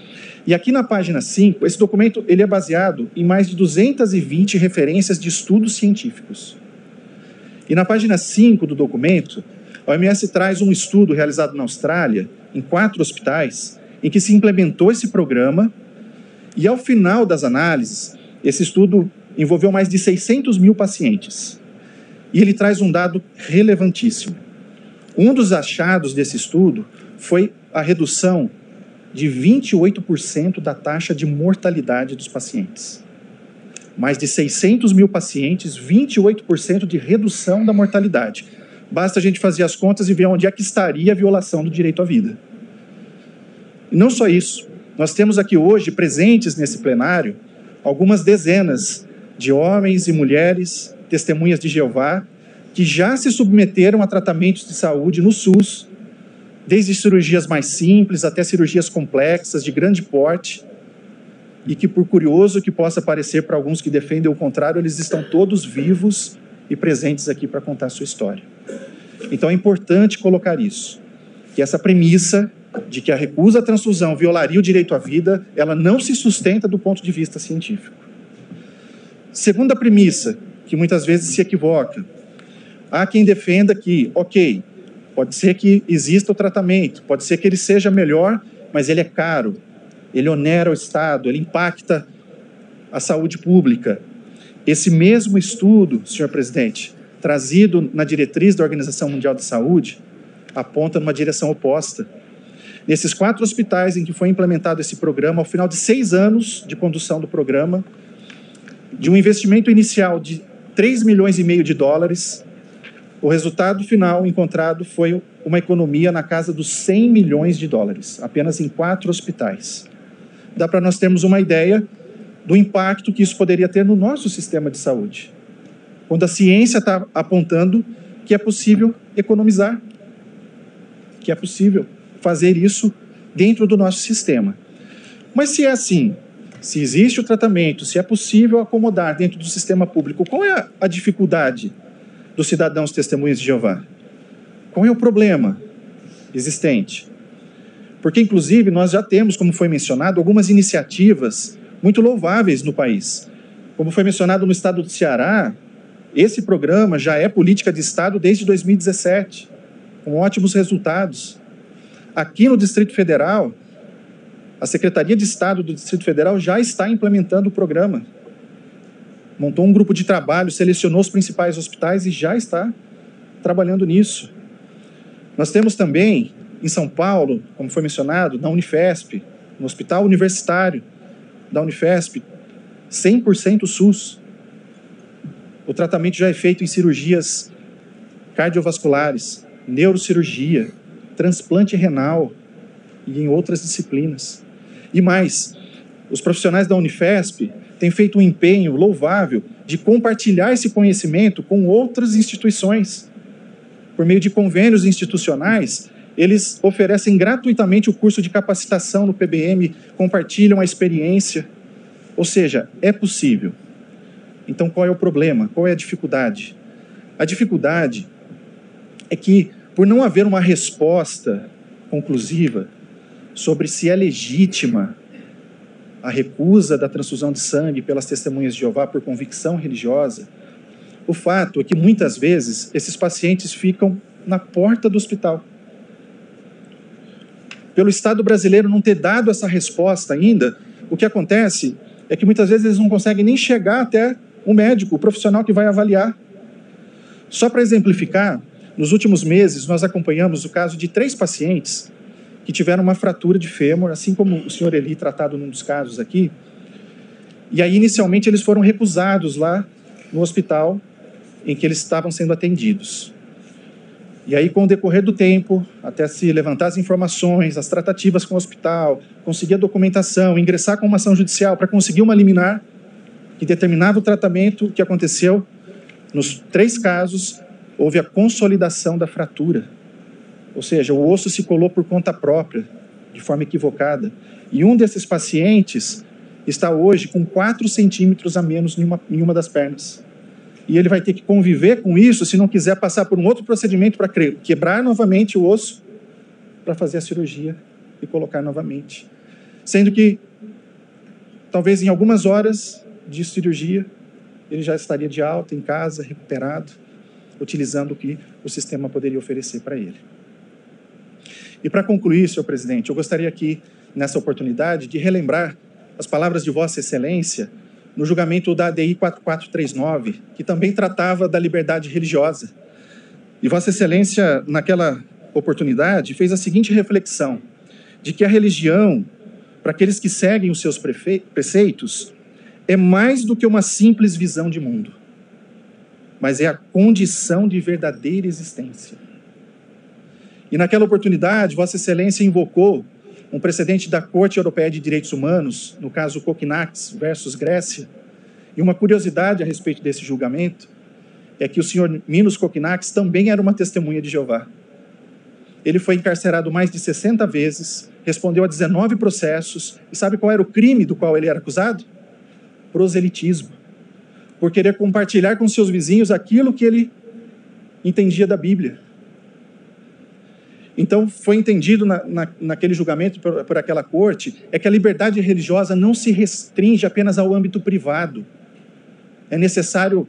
E aqui na página 5, esse documento ele é baseado em mais de 220 referências de estudos científicos. E na página 5 do documento, a OMS traz um estudo realizado na Austrália, em 4 hospitais, em que se implementou esse programa, e ao final das análises, esse estudo envolveu mais de 600 mil pacientes. E ele traz um dado relevantíssimo. Um dos achados desse estudo foi a redução de 28% da taxa de mortalidade dos pacientes. Mais de 600 mil pacientes, 28% de redução da mortalidade. Basta a gente fazer as contas e ver onde é que estaria a violação do direito à vida. E não só isso, nós temos aqui hoje, presentes nesse plenário, algumas dezenas de homens e mulheres, testemunhas de Jeová, que já se submeteram a tratamentos de saúde no SUS, desde cirurgias mais simples até cirurgias complexas, de grande porte, e que, por curioso que possa parecer para alguns que defendem o contrário, eles estão todos vivos e presentes aqui para contar a sua história. Então é importante colocar isso, que essa premissa de que a recusa à transfusão violaria o direito à vida, ela não se sustenta do ponto de vista científico. Segunda premissa, que muitas vezes se equivoca, há quem defenda que, ok, pode ser que exista o tratamento, pode ser que ele seja melhor, mas ele é caro, ele onera o Estado, ele impacta a saúde pública. Esse mesmo estudo, senhor presidente, trazido na diretriz da Organização Mundial da Saúde, aponta numa direção oposta. Nesses 4 hospitais em que foi implementado esse programa, ao final de 6 anos de condução do programa, de um investimento inicial de 3,5 milhões de dólares, o resultado final encontrado foi uma economia na casa dos 100 milhões de dólares, apenas em 4 hospitais. Dá para nós termos uma ideia do impacto que isso poderia ter no nosso sistema de saúde, quando a ciência está apontando que é possível economizar, que é possível fazer isso dentro do nosso sistema. Mas se é assim, se existe o tratamento, se é possível acomodar dentro do sistema público, qual é a dificuldade dos cidadãos testemunhas de Jeová? Qual é o problema existente? Porque, inclusive, nós já temos, como foi mencionado, algumas iniciativas muito louváveis no país. Como foi mencionado no estado do Ceará, esse programa já é política de Estado desde 2017, com ótimos resultados. Aqui no Distrito Federal, a Secretaria de Estado do Distrito Federal já está implementando o programa. Montou um grupo de trabalho, selecionou os principais hospitais e já está trabalhando nisso. Nós temos também, em São Paulo, como foi mencionado, na Unifesp, no Hospital Universitário da Unifesp, 100% SUS. O tratamento já é feito em cirurgias cardiovasculares, neurocirurgia, transplante renal e em outras disciplinas. E mais, os profissionais da Unifesp têm feito um empenho louvável de compartilhar esse conhecimento com outras instituições, por meio de convênios institucionais eles oferecem gratuitamente o curso de capacitação no PBM, compartilham a experiência. Ou seja, é possível. Então, qual é o problema? Qual é a dificuldade? A dificuldade é que, por não haver uma resposta conclusiva sobre se é legítima a recusa da transfusão de sangue pelas testemunhas de Jeová por convicção religiosa, o fato é que, muitas vezes, esses pacientes ficam na porta do hospital. Pelo Estado brasileiro não ter dado essa resposta ainda, o que acontece é que, muitas vezes, eles não conseguem nem chegar até o médico, o profissional que vai avaliar. Só para exemplificar, nos últimos meses, nós acompanhamos o caso de 3 pacientes que tiveram uma fratura de fêmur, assim como o senhor Eli tratado num dos casos aqui. E aí, inicialmente, eles foram recusados lá no hospital em que eles estavam sendo atendidos. E aí, com o decorrer do tempo, até se levantar as informações, as tratativas com o hospital, conseguir a documentação, ingressar com uma ação judicial para conseguir uma liminar que determinava o tratamento, o que aconteceu? Nos 3 casos, houve a consolidação da fratura. Ou seja, o osso se colou por conta própria, de forma equivocada. E um desses pacientes está hoje com 4 centímetros a menos em uma das pernas. E ele vai ter que conviver com isso se não quiser passar por um outro procedimento para quebrar novamente o osso, para fazer a cirurgia e colocar novamente. Sendo que, talvez em algumas horas de cirurgia, ele já estaria de alta, em casa, recuperado, utilizando o que o sistema poderia oferecer para ele. E para concluir, senhor presidente, eu gostaria aqui, nessa oportunidade, de relembrar as palavras de Vossa Excelência no julgamento da ADI 4439, que também tratava da liberdade religiosa. E Vossa Excelência, naquela oportunidade, fez a seguinte reflexão, de que a religião, para aqueles que seguem os seus preceitos, é mais do que uma simples visão de mundo, mas é a condição de verdadeira existência. E naquela oportunidade, Vossa Excelência invocou um precedente da Corte Europeia de Direitos Humanos, no caso Kokkinakis versus Grécia. E uma curiosidade a respeito desse julgamento é que o senhor Minos Kokkinakis também era uma testemunha de Jeová. Ele foi encarcerado mais de 60 vezes, respondeu a 19 processos, e sabe qual era o crime do qual ele era acusado? Proselitismo. Por querer compartilhar com seus vizinhos aquilo que ele entendia da Bíblia. Então, foi entendido naquele julgamento por aquela corte, é que a liberdade religiosa não se restringe apenas ao âmbito privado. É necessário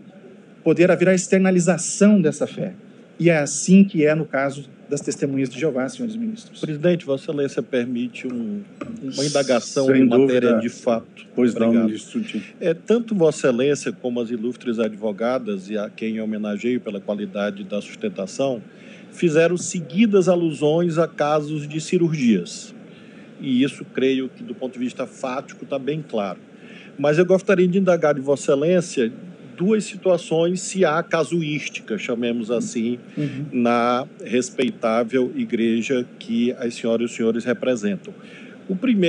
poder haver a externalização dessa fé. E é assim que é no caso das testemunhas de Jeová, senhores ministros. Presidente, Vossa Excelência permite uma indagação Sem em matéria dúvida. de fato. Pois não, Obrigado. ministro. Tanto Vossa Excelência como as ilustres advogadas, e a quem homenageio pela qualidade da sustentação, fizeram seguidas alusões a casos de cirurgias. E isso, creio que, do ponto de vista fático, está bem claro. Mas eu gostaria de indagar de Vossa Excelência 2 situações, se há casuística, chamemos assim, na respeitável igreja que as senhoras e os senhores representam.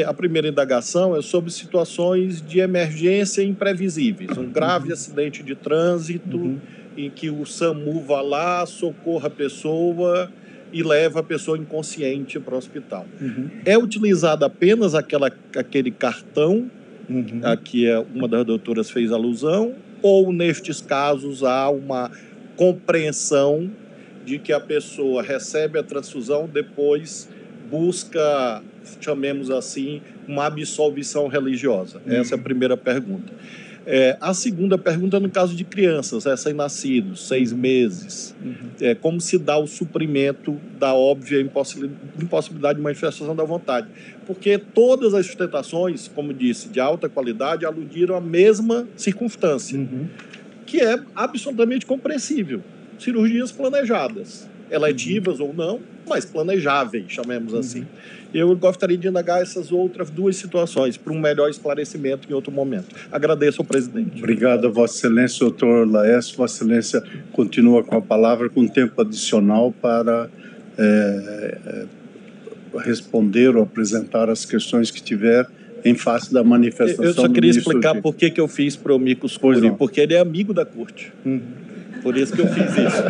A primeira indagação é sobre situações de emergência imprevisíveis. Um grave acidente de trânsito, em que o SAMU vá lá, socorra a pessoa e leva a pessoa inconsciente para o hospital. É utilizado apenas aquele cartão a que uma das doutoras fez alusão, ou nestes casos há uma compreensão de que a pessoa recebe a transfusão, depois busca, chamemos assim, uma absolvição religiosa? Essa é a primeira pergunta. A segunda pergunta, no caso de crianças, recém-nascidos, 6 meses, como se dá o suprimento da óbvia impossibilidade de manifestação da vontade? Porque todas as sustentações, como disse, de alta qualidade, aludiram à mesma circunstância, que é absolutamente compreensível. Cirurgias planejadas, eletivas ou não, mas planejáveis, chamemos assim. Eu gostaria de indagar essas outras 2 situações para um melhor esclarecimento em outro momento. Agradeço ao presidente. Obrigado, Vossa Excelência, doutor Laércio. Vossa Excelência continua com a palavra, com tempo adicional para responder ou apresentar as questões que tiver em face da manifestação. Eu só queria explicar por que eu fiz para o amicus curiae, porque ele é amigo da corte. Por isso que eu fiz isso.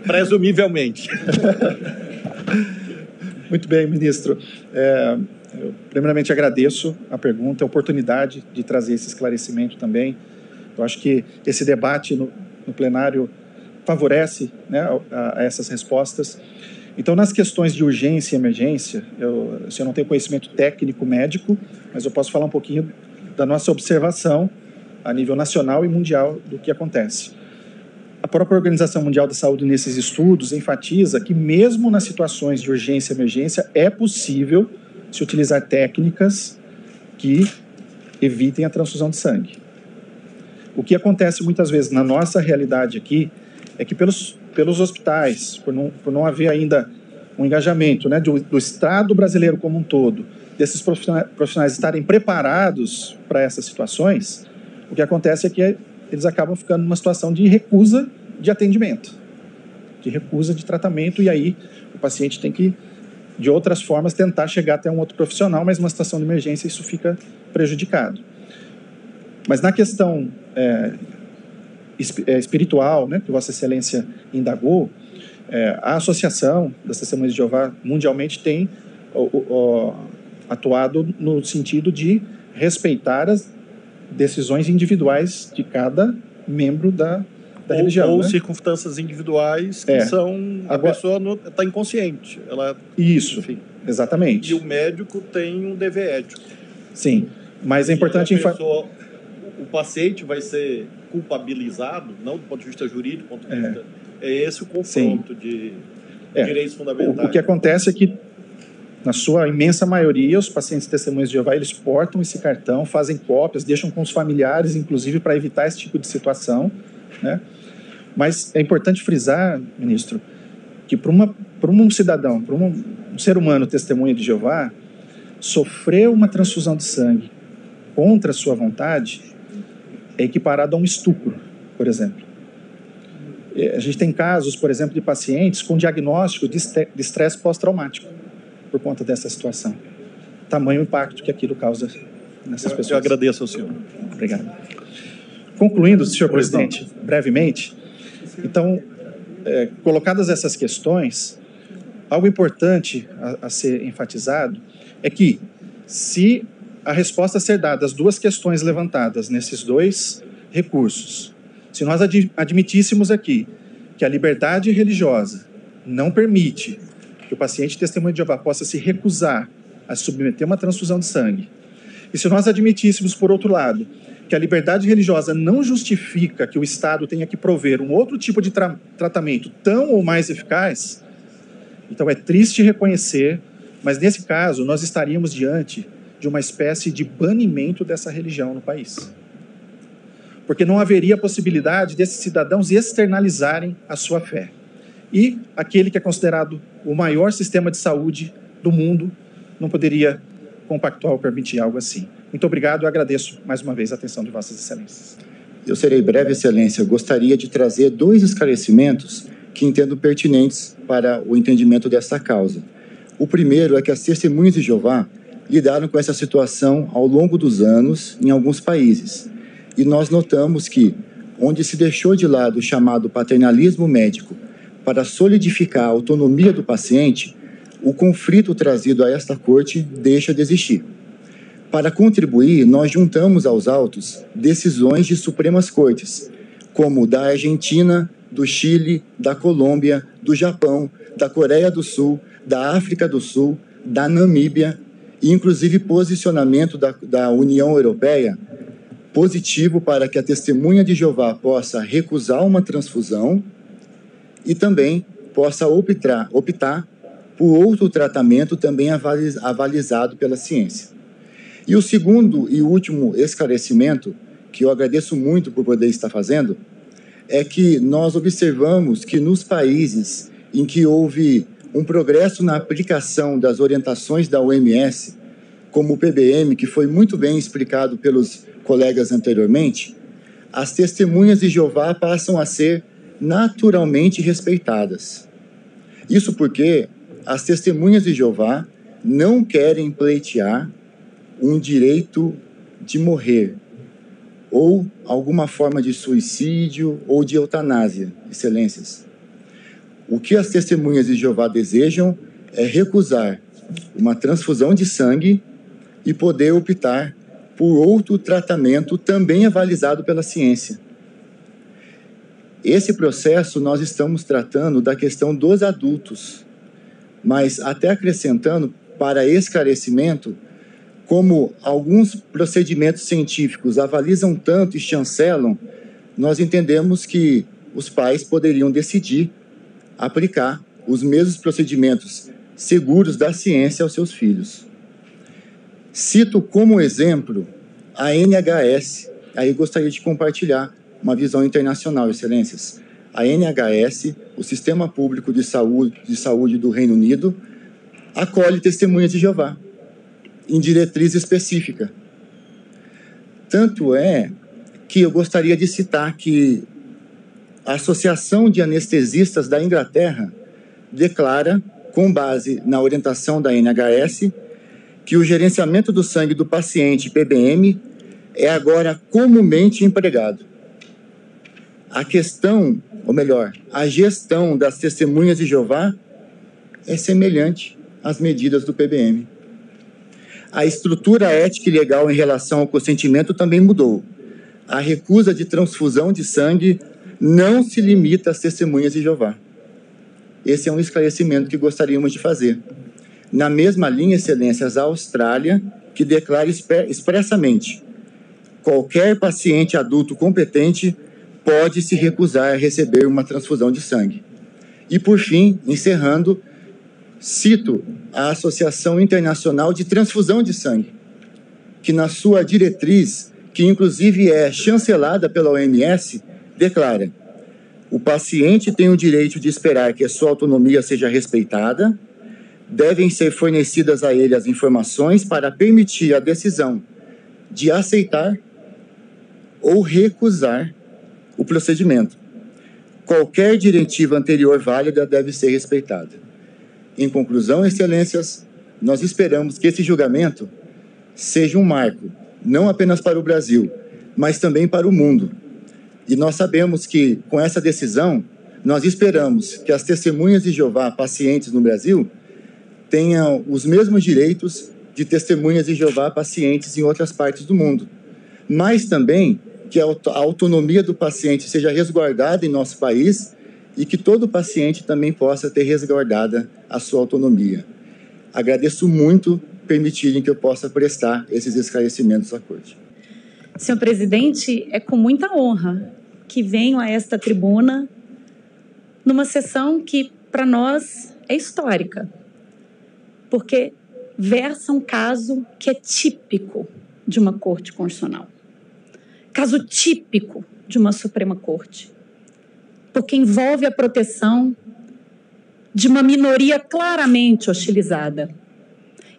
Presumivelmente. Muito bem, ministro. Eu primeiramente agradeço a pergunta, a oportunidade de trazer esse esclarecimento também. Eu acho que esse debate no plenário favorece, né, a essas respostas. Então, nas questões de urgência e emergência, eu não tenho conhecimento técnico médico, mas eu posso falar um pouquinho da nossa observação a nível nacional e mundial do que acontece. A própria Organização Mundial da Saúde, nesses estudos, enfatiza que mesmo nas situações de urgência e emergência, é possível se utilizar técnicas que evitem a transfusão de sangue. O que acontece muitas vezes na nossa realidade aqui é que pelos hospitais, por não haver ainda um engajamento, né, do Estado brasileiro como um todo, desses profissionais estarem preparados para essas situações, o que acontece é que eles acabam ficando numa situação de recusa de atendimento, de recusa de tratamento, e aí o paciente tem que, de outras formas, tentar chegar até um outro profissional, mas numa situação de emergência isso fica prejudicado. Mas na questão espiritual, né, que Vossa Excelência indagou, a Associação das Testemunhas de Jeová mundialmente tem atuado no sentido de respeitar as decisões individuais de cada membro da religião. Ou né? Circunstâncias individuais que são... A pessoa está inconsciente. Isso, enfim. Exatamente. E o médico tem um dever ético. Sim, mas é importante... O paciente vai ser culpabilizado, não do ponto de vista jurídico, do ponto de vista... É esse o confronto de direitos fundamentais. O que acontece é que, na sua imensa maioria, os pacientes testemunhas de Jeová, eles portam esse cartão, fazem cópias, deixam com os familiares, inclusive, para evitar esse tipo de situação, né? Mas é importante frisar, ministro, que para um cidadão, para um ser humano testemunha de Jeová, sofrer uma transfusão de sangue contra a sua vontade é equiparado a um estupro, por exemplo. A gente tem casos, por exemplo, de pacientes com diagnóstico de estresse pós-traumático por conta dessa situação. Tamanho impacto que aquilo causa nessas pessoas. Eu agradeço ao senhor. Obrigado. Concluindo, senhor presidente, brevemente, então, colocadas essas questões, algo importante a ser enfatizado é que, se a resposta ser dada às duas questões levantadas nesses dois recursos, se nós admitíssemos aqui que a liberdade religiosa não permite que o paciente testemunha de Jeová possa se recusar a submeter uma transfusão de sangue, e se nós admitíssemos, por outro lado, que a liberdade religiosa não justifica que o Estado tenha que prover um outro tipo de tratamento tão ou mais eficaz, então é triste reconhecer, mas nesse caso nós estaríamos diante de uma espécie de banimento dessa religião no país. Porque não haveria possibilidade desses cidadãos externalizarem a sua fé. E aquele que é considerado o maior sistema de saúde do mundo não poderia compactuar ou permitir algo assim. Muito obrigado e agradeço mais uma vez a atenção de Vossas Excelências. Eu serei breve, Excelência. Eu gostaria de trazer 2 esclarecimentos que entendo pertinentes para o entendimento dessa causa. O primeiro é que as Testemunhas de Jeová lidaram com essa situação ao longo dos anos em alguns países. E nós notamos que, onde se deixou de lado o chamado paternalismo médico para solidificar a autonomia do paciente, o conflito trazido a esta corte deixa de existir. Para contribuir, nós juntamos aos autos decisões de Supremas Cortes, como da Argentina, do Chile, da Colômbia, do Japão, da Coreia do Sul, da África do Sul, da Namíbia, e inclusive posicionamento da União Europeia positivo para que a testemunha de Jeová possa recusar uma transfusão e também possa optar por outro tratamento também avalizado pela ciência. E o segundo e último esclarecimento, que eu agradeço muito por poder estar fazendo, é que nós observamos que nos países em que houve um progresso na aplicação das orientações da OMS, como o PBM, que foi muito bem explicado pelos colegas anteriormente, as testemunhas de Jeová passam a ser naturalmente respeitadas. Isso porque as testemunhas de Jeová não querem pleitear um direito de morrer, ou alguma forma de suicídio ou de eutanásia, excelências. O que as testemunhas de Jeová desejam é recusar uma transfusão de sangue e poder optar por outro tratamento também avalizado pela ciência. Esse processo nós estamos tratando da questão dos adultos, mas até acrescentando para esclarecimento, como alguns procedimentos científicos avalizam tanto e chancelam, nós entendemos que os pais poderiam decidir aplicar os mesmos procedimentos seguros da ciência aos seus filhos. Cito como exemplo a NHS, aí gostaria de compartilhar uma visão internacional, excelências. A NHS, o Sistema Público de Saúde do Reino Unido, acolhe testemunhas de Jeová, em diretriz específica. Tanto é que eu gostaria de citar que a Associação de Anestesistas da Inglaterra declara, com base na orientação da NHS, que o gerenciamento do sangue do paciente PBM é agora comumente empregado. A questão, ou melhor, a gestão das testemunhas de Jeová é semelhante às medidas do PBM. A estrutura ética e legal em relação ao consentimento também mudou. A recusa de transfusão de sangue não se limita às testemunhas de Jeová. Esse é um esclarecimento que gostaríamos de fazer. Na mesma linha, excelências, a Austrália, que declara expressamente: qualquer paciente adulto competente pode se recusar a receber uma transfusão de sangue. E, por fim, encerrando, cito a Associação Internacional de Transfusão de Sangue, que na sua diretriz, que inclusive é chancelada pela OMS, declara: o paciente tem o direito de esperar que a sua autonomia seja respeitada, devem ser fornecidas a ele as informações para permitir a decisão de aceitar ou recusar o procedimento. Qualquer diretiva anterior válida deve ser respeitada. Em conclusão, excelências, nós esperamos que esse julgamento seja um marco, não apenas para o Brasil, mas também para o mundo. E nós sabemos que, com essa decisão, nós esperamos que as testemunhas de Jeová, pacientes no Brasil, tenham os mesmos direitos de testemunhas de Jeová, pacientes em outras partes do mundo. Mas também que a autonomia do paciente seja resguardada em nosso país e que todo paciente também possa ter resguardada a sua autonomia. Agradeço muito permitirem que eu possa prestar esses esclarecimentos à Corte. Senhor presidente, é com muita honra que venho a esta tribuna numa sessão que, para nós, é histórica, porque versa um caso que é típico de uma Corte Constitucional. Caso típico de uma Suprema Corte, porque envolve a proteção de uma minoria claramente hostilizada,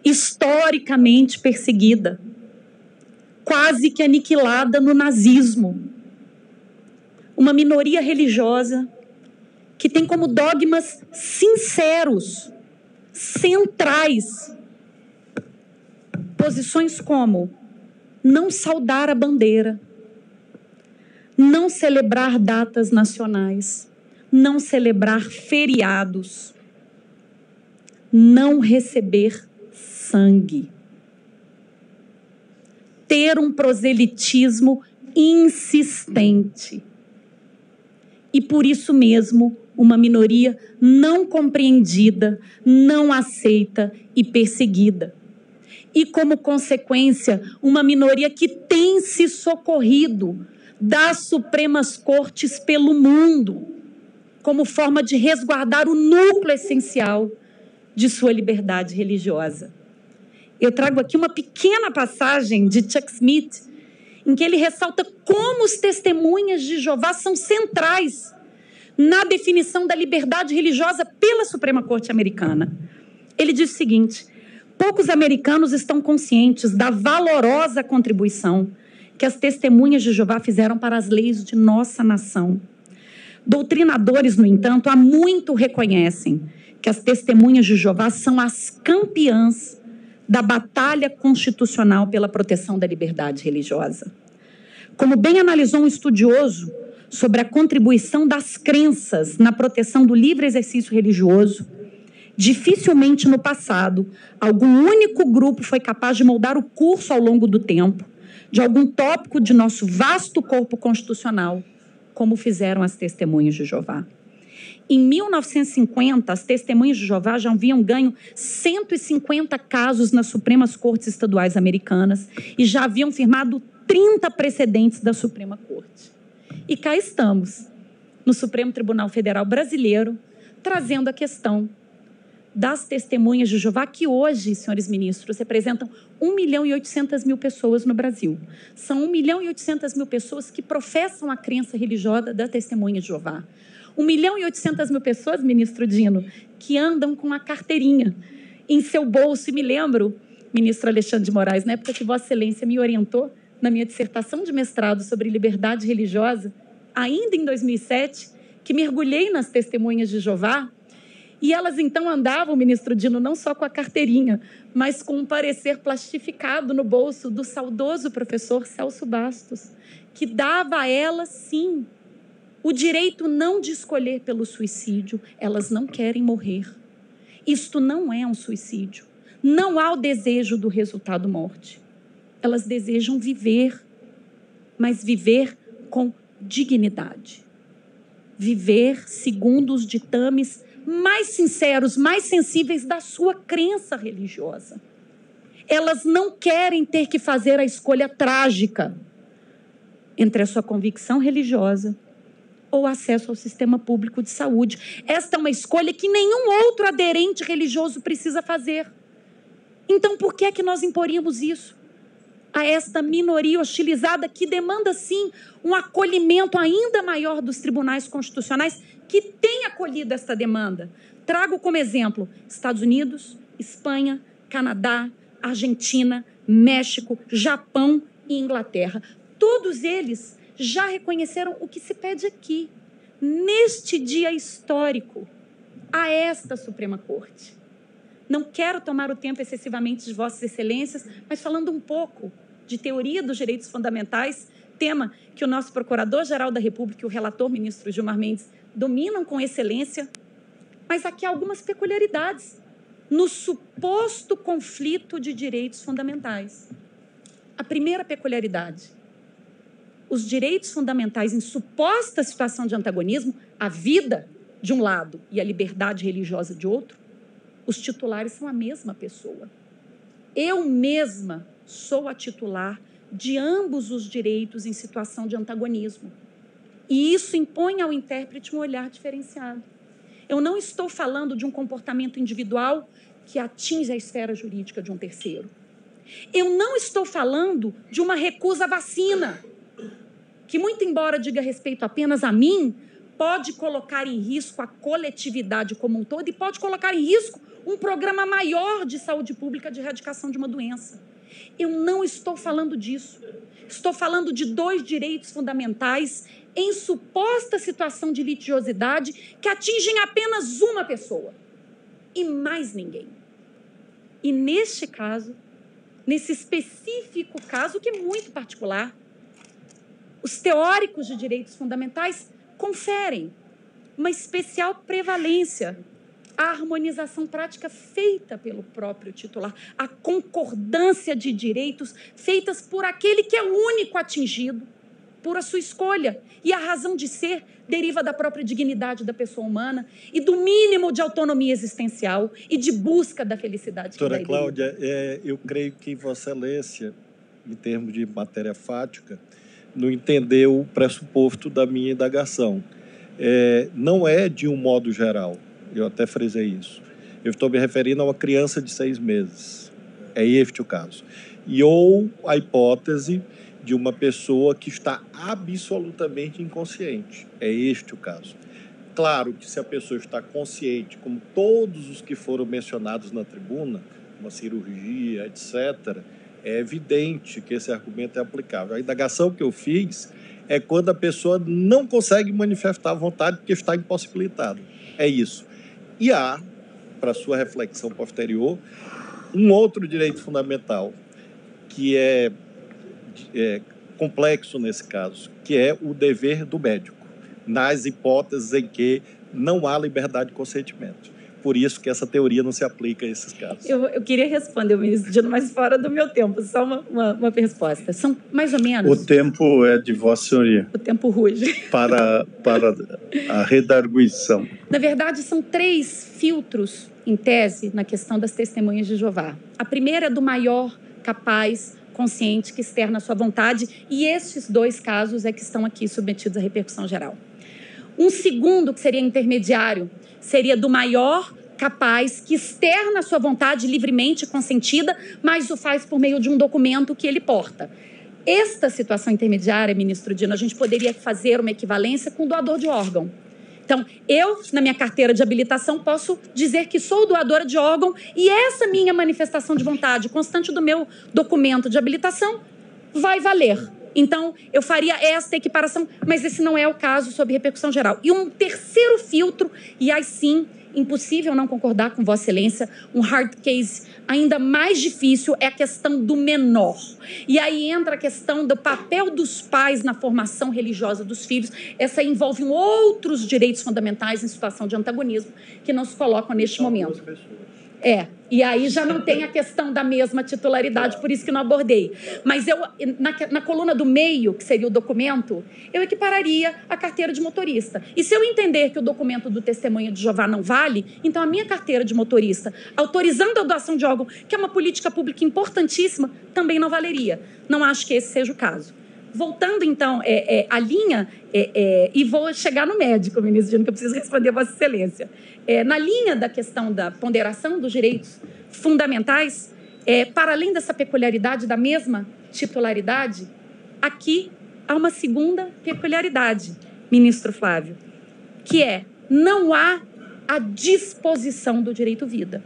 historicamente perseguida, quase que aniquilada no nazismo. Uma minoria religiosa que tem como dogmas sinceros, centrais, posições como não saudar a bandeira, não celebrar datas nacionais, não celebrar feriados, não receber sangue, ter um proselitismo insistente. E por isso mesmo, uma minoria não compreendida, não aceita e perseguida. E como consequência, uma minoria que tem se socorrido das Supremas Cortes pelo mundo, como forma de resguardar o núcleo essencial de sua liberdade religiosa. Eu trago aqui uma pequena passagem de Chuck Smith, em que ele ressalta como os testemunhas de Jeová são centrais na definição da liberdade religiosa pela Suprema Corte Americana. Ele diz o seguinte: poucos americanos estão conscientes da valorosa contribuição que as testemunhas de Jeová fizeram para as leis de nossa nação. Doutrinadores, no entanto, há muito reconhecem que as testemunhas de Jeová são as campeãs da batalha constitucional pela proteção da liberdade religiosa. Como bem analisou um estudioso sobre a contribuição das crenças na proteção do livre exercício religioso, dificilmente no passado algum único grupo foi capaz de moldar o curso ao longo do tempo de algum tópico de nosso vasto corpo constitucional, como fizeram as Testemunhas de Jeová. Em 1950, as Testemunhas de Jeová já haviam ganho 150 casos nas Supremas Cortes Estaduais Americanas e já haviam firmado 30 precedentes da Suprema Corte. E cá estamos, no Supremo Tribunal Federal Brasileiro, trazendo a questão das Testemunhas de Jeová, que hoje, senhores ministros, representam 1.800.000 pessoas no Brasil. São 1.800.000 pessoas que professam a crença religiosa da Testemunha de Jeová. 1.800.000 pessoas, ministro Dino, que andam com a carteirinha em seu bolso. E me lembro, ministro Alexandre de Moraes, na época que Vossa Excelência me orientou na minha dissertação de mestrado sobre liberdade religiosa, ainda em 2007, que mergulhei nas Testemunhas de Jeová, e elas então andavam, ministro Dino, não só com a carteirinha, mas com um parecer plastificado no bolso do saudoso professor Celso Bastos, que dava a elas, sim, o direito não de escolher pelo suicídio. Elas não querem morrer. Isto não é um suicídio. Não há o desejo do resultado morte. Elas desejam viver, mas viver com dignidade. Viver segundo os ditames mais sinceros, mais sensíveis da sua crença religiosa. Elas não querem ter que fazer a escolha trágica entre a sua convicção religiosa ou acesso ao sistema público de saúde. Esta é uma escolha que nenhum outro aderente religioso precisa fazer. Então, por que é que nós imporíamos isso a esta minoria hostilizada que demanda, sim, um acolhimento ainda maior dos tribunais constitucionais que têm acolhido esta demanda? Trago como exemplo Estados Unidos, Espanha, Canadá, Argentina, México, Japão e Inglaterra. Todos eles já reconheceram o que se pede aqui, neste dia histórico, a esta Suprema Corte. Não quero tomar o tempo excessivamente de Vossas Excelências, mas falando um pouco de teoria dos direitos fundamentais, tema que o nosso Procurador-Geral da República e o relator, ministro Gilmar Mendes, dominam com excelência, mas aqui há algumas peculiaridades no suposto conflito de direitos fundamentais. A primeira peculiaridade: os direitos fundamentais em suposta situação de antagonismo, a vida de um lado e a liberdade religiosa de outro, os titulares são a mesma pessoa. Eu mesma sou a titular de ambos os direitos em situação de antagonismo. E isso impõe ao intérprete um olhar diferenciado. Eu não estou falando de um comportamento individual que atinge a esfera jurídica de um terceiro. Eu não estou falando de uma recusa à vacina, que, muito embora diga respeito apenas a mim, pode colocar em risco a coletividade como um todo e pode colocar em risco um programa maior de saúde pública de erradicação de uma doença. Eu não estou falando disso. Estou falando de dois direitos fundamentais em suposta situação de litigiosidade que atingem apenas uma pessoa e mais ninguém. E neste caso, nesse específico caso, que é muito particular, os teóricos de direitos fundamentais conferem uma especial prevalência à harmonização prática feita pelo próprio titular, a concordância de direitos feitas por aquele que é o único atingido por a sua escolha. E a razão de ser deriva da própria dignidade da pessoa humana e do mínimo de autonomia existencial e de busca da felicidade. Doutora Cláudia, eu creio que Vossa Excelência, em termos de matéria fática, não entendeu o pressuposto da minha indagação. Não é de um modo geral, eu até frisei isso. Eu estou me referindo a uma criança de 6 meses. É este o caso. Ou a hipótese de uma pessoa que está absolutamente inconsciente. É este o caso. Claro que se a pessoa está consciente, como todos os que foram mencionados na tribuna, uma cirurgia, etc., é evidente que esse argumento é aplicável. A indagação que eu fiz é quando a pessoa não consegue manifestar a vontade porque está impossibilitada. É isso. E há, para sua reflexão posterior, um outro direito fundamental que é complexo nesse caso, que é o dever do médico. nas hipóteses em que não há liberdade de consentimento. Por isso que essa teoria não se aplica a esses casos. Eu queria responder, ministro Dino, mas fora do meu tempo, só uma resposta. São mais ou menos... O tempo é de Vossa Senhoria. O tempo ruge. Para a redarguição. Na verdade, são 3 filtros, em tese, na questão das testemunhas de Jeová. A primeira é do maior, capaz, consciente, que externa a sua vontade, e esses 2 casos é que estão aqui submetidos à repercussão geral. Um segundo, que seria intermediário, seria do maior, capaz, que externa a sua vontade livremente consentida, mas o faz por meio de um documento que ele porta. Esta situação intermediária, ministro Dino, a gente poderia fazer uma equivalência com o doador de órgão. Então, eu, na minha carteira de habilitação, posso dizer que sou doadora de órgão e essa minha manifestação de vontade constante do meu documento de habilitação vai valer. Então, eu faria esta equiparação, mas esse não é o caso sob repercussão geral. E um terceiro filtro, e aí sim, impossível não concordar com Vossa Excelência, um hard case ainda mais difícil é a questão do menor. E aí entra a questão do papel dos pais na formação religiosa dos filhos. Essa envolve outros direitos fundamentais em situação de antagonismo que não se colocam neste momento. E aí já não tem a questão da mesma titularidade, por isso que não abordei. Mas eu, na coluna do meio, que seria o documento, eu equipararia a carteira de motorista. E se eu entender que o documento do testemunho de Jeová não vale, então a minha carteira de motorista, autorizando a doação de órgão, que é uma política pública importantíssima, também não valeria. Não acho que esse seja o caso. Voltando, então, à linha, e vou chegar no médico, ministro Dino, que eu preciso responder a Vossa Excelência. Na linha da questão da ponderação dos direitos fundamentais, para além dessa peculiaridade da mesma titularidade, aqui há uma segunda peculiaridade, ministro Flávio, que não há a disposição do direito à vida.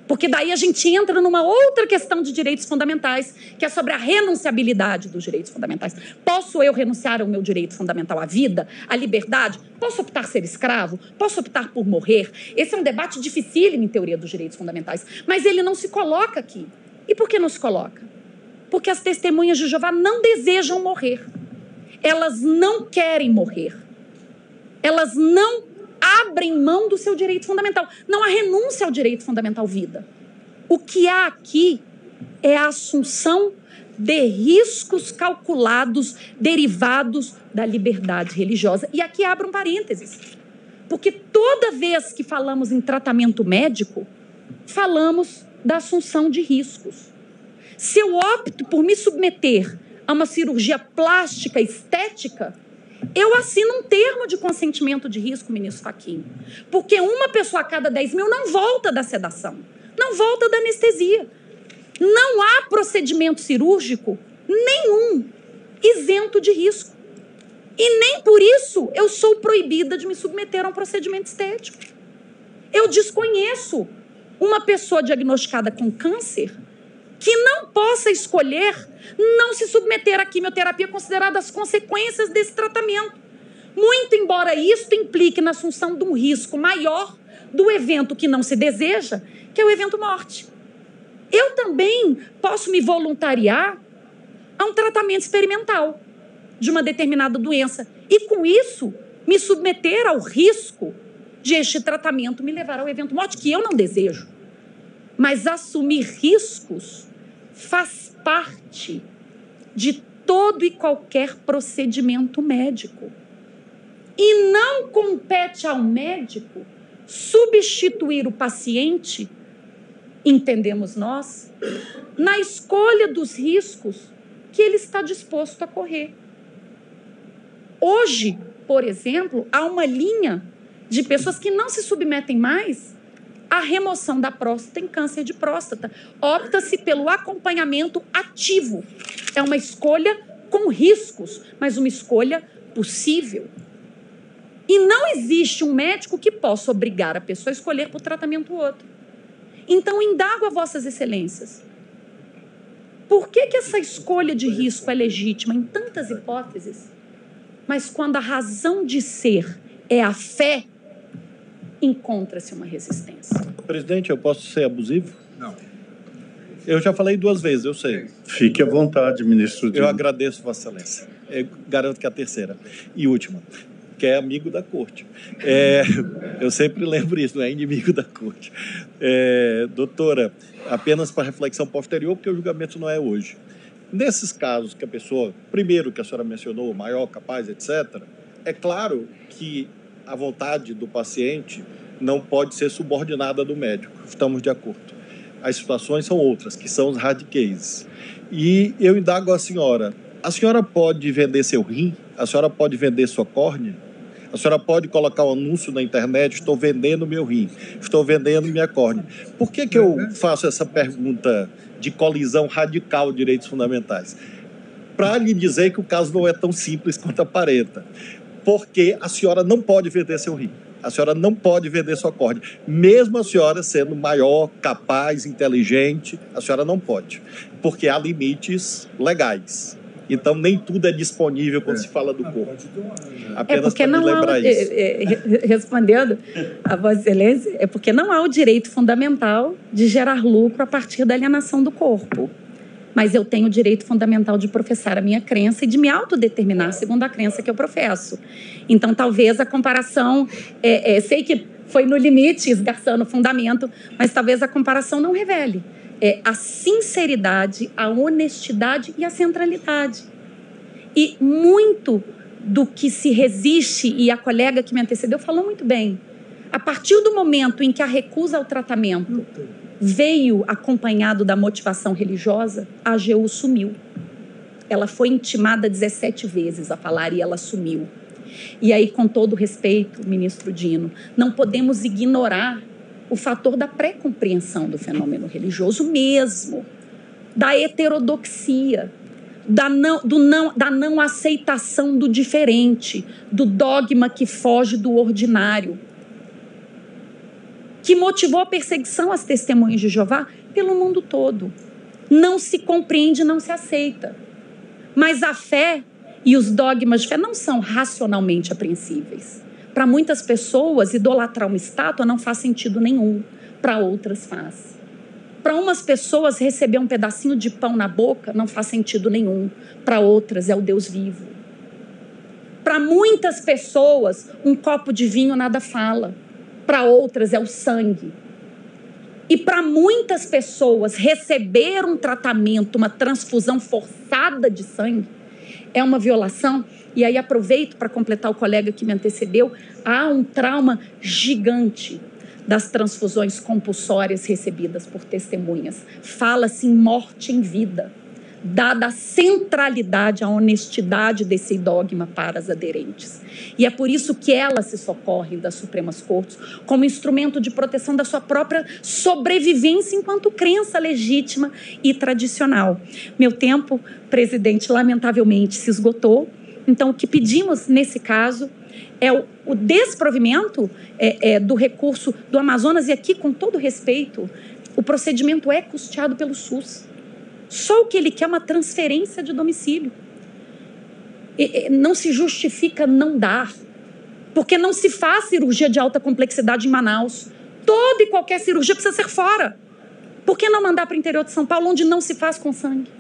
Porque daí a gente entra numa outra questão de direitos fundamentais, que é sobre a renunciabilidade dos direitos fundamentais. Posso eu renunciar ao meu direito fundamental à vida, à liberdade? Posso optar ser escravo? Posso optar por morrer? Esse é um debate dificílimo em teoria dos direitos fundamentais, mas ele não se coloca aqui. E por que não se coloca? Porque as testemunhas de Jeová não desejam morrer. Elas não querem morrer. Elas não abrem mão do seu direito fundamental. Não há renúncia ao direito fundamental vida. O que há aqui é a assunção de riscos calculados derivados da liberdade religiosa. E aqui abro um parênteses. Porque toda vez que falamos em tratamento médico, falamos da assunção de riscos. Se eu opto por me submeter a uma cirurgia plástica estética, eu assino um termo de consentimento de risco, ministro Fachin, porque uma pessoa a cada 10 mil não volta da sedação, não volta da anestesia. Não há procedimento cirúrgico nenhum isento de risco. E nem por isso eu sou proibida de me submeter a um procedimento estético. Eu desconheço uma pessoa diagnosticada com câncer que não possa escolher não se submeter à quimioterapia, consideradas as consequências desse tratamento. Muito embora isto implique na assunção de um risco maior do evento que não se deseja, que é o evento morte. Eu também posso me voluntariar a um tratamento experimental de uma determinada doença e, com isso, me submeter ao risco de este tratamento me levar ao evento morte, que eu não desejo. Mas assumir riscos faz parte de todo e qualquer procedimento médico. E não compete ao médico substituir o paciente, entendemos nós, na escolha dos riscos que ele está disposto a correr. Hoje, por exemplo, há uma linha de pessoas que não se submetem mais à remoção da próstata em câncer de próstata. Opta-se pelo acompanhamento ativo. É uma escolha com riscos, mas uma escolha possível. E não existe um médico que possa obrigar a pessoa a escolher por tratamento outro. Então, indago a Vossas Excelências. Por que essa escolha de risco é legítima em tantas hipóteses, mas quando a razão de ser é a fé, encontra-se uma resistência? Presidente, eu posso ser abusivo? Não. Eu já falei 2 vezes, eu sei. Fique à vontade, ministro Dino. Eu agradeço, Vossa Excelência. Eu garanto que é a terceira e última. que é amigo da corte. Eu sempre lembro isso, não é inimigo da corte. Doutora, apenas para reflexão posterior, porque o julgamento não é hoje. Nesses casos que a pessoa, primeiro que a senhora mencionou, maior, capaz, etc., é claro que a vontade do paciente não pode ser subordinada do médico. Estamos de acordo. As situações são outras, que são os hard cases. E eu indago a senhora pode vender seu rim? A senhora pode vender sua córnea? A senhora pode colocar um anúncio na internet, estou vendendo meu rim, estou vendendo minha córnea. Por que eu faço essa pergunta de colisão radical de direitos fundamentais? Para lhe dizer que o caso não é tão simples quanto aparenta. Porque a senhora não pode vender seu rim. A senhora não pode vender sua córnea. Mesmo a senhora sendo maior, capaz, inteligente, a senhora não pode. Porque há limites legais. Então, nem tudo é disponível quando se fala do corpo. Apenas para me lembrar isso. Respondendo a Vossa Excelência, é porque não há o direito fundamental de gerar lucro a partir da alienação do corpo. Mas eu tenho o direito fundamental de professar a minha crença e de me autodeterminar segundo a crença que eu professo. Então, talvez a comparação... sei que foi no limite, esgarçando o fundamento, mas talvez a comparação não revele a sinceridade, a honestidade e a centralidade. E muito do que se resiste, e a colega que me antecedeu falou muito bem, a partir do momento em que a recusa ao tratamento veio acompanhado da motivação religiosa, a AGU sumiu. Ela foi intimada 17 vezes a falar e ela sumiu. E aí, com todo respeito, ministro Dino, não podemos ignorar o fator da pré-compreensão do fenômeno religioso mesmo, da heterodoxia, da não aceitação do diferente, do dogma que foge do ordinário, que motivou a perseguição às testemunhas de Jeová pelo mundo todo. Não se compreende, não se aceita. Mas a fé e os dogmas de fé não são racionalmente apreensíveis. Para muitas pessoas, idolatrar uma estátua não faz sentido nenhum. Para outras faz. Para umas pessoas, receber um pedacinho de pão na boca não faz sentido nenhum. Para outras, é o Deus vivo. Para muitas pessoas, um copo de vinho nada fala. Para outras, é o sangue. E para muitas pessoas, receber um tratamento, uma transfusão forçada de sangue, é uma violação. E aí aproveito para completar o colega que me antecedeu. Há um trauma gigante das transfusões compulsórias recebidas por testemunhas. Fala-se em morte em vida, dada a centralidade, a honestidade desse dogma para as aderentes. E é por isso que elas se socorrem das Supremas Cortes como instrumento de proteção da sua própria sobrevivência enquanto crença legítima e tradicional. Meu tempo, presidente, lamentavelmente se esgotou. Então, o que pedimos nesse caso é o desprovimento do recurso do Amazonas. E aqui, com todo respeito, o procedimento é custeado pelo SUS. Só o que ele quer é uma transferência de domicílio. Não se justifica não dar, porque não se faz cirurgia de alta complexidade em Manaus. Toda e qualquer cirurgia precisa ser fora. Por que não mandar para o interior de São Paulo, onde não se faz com sangue?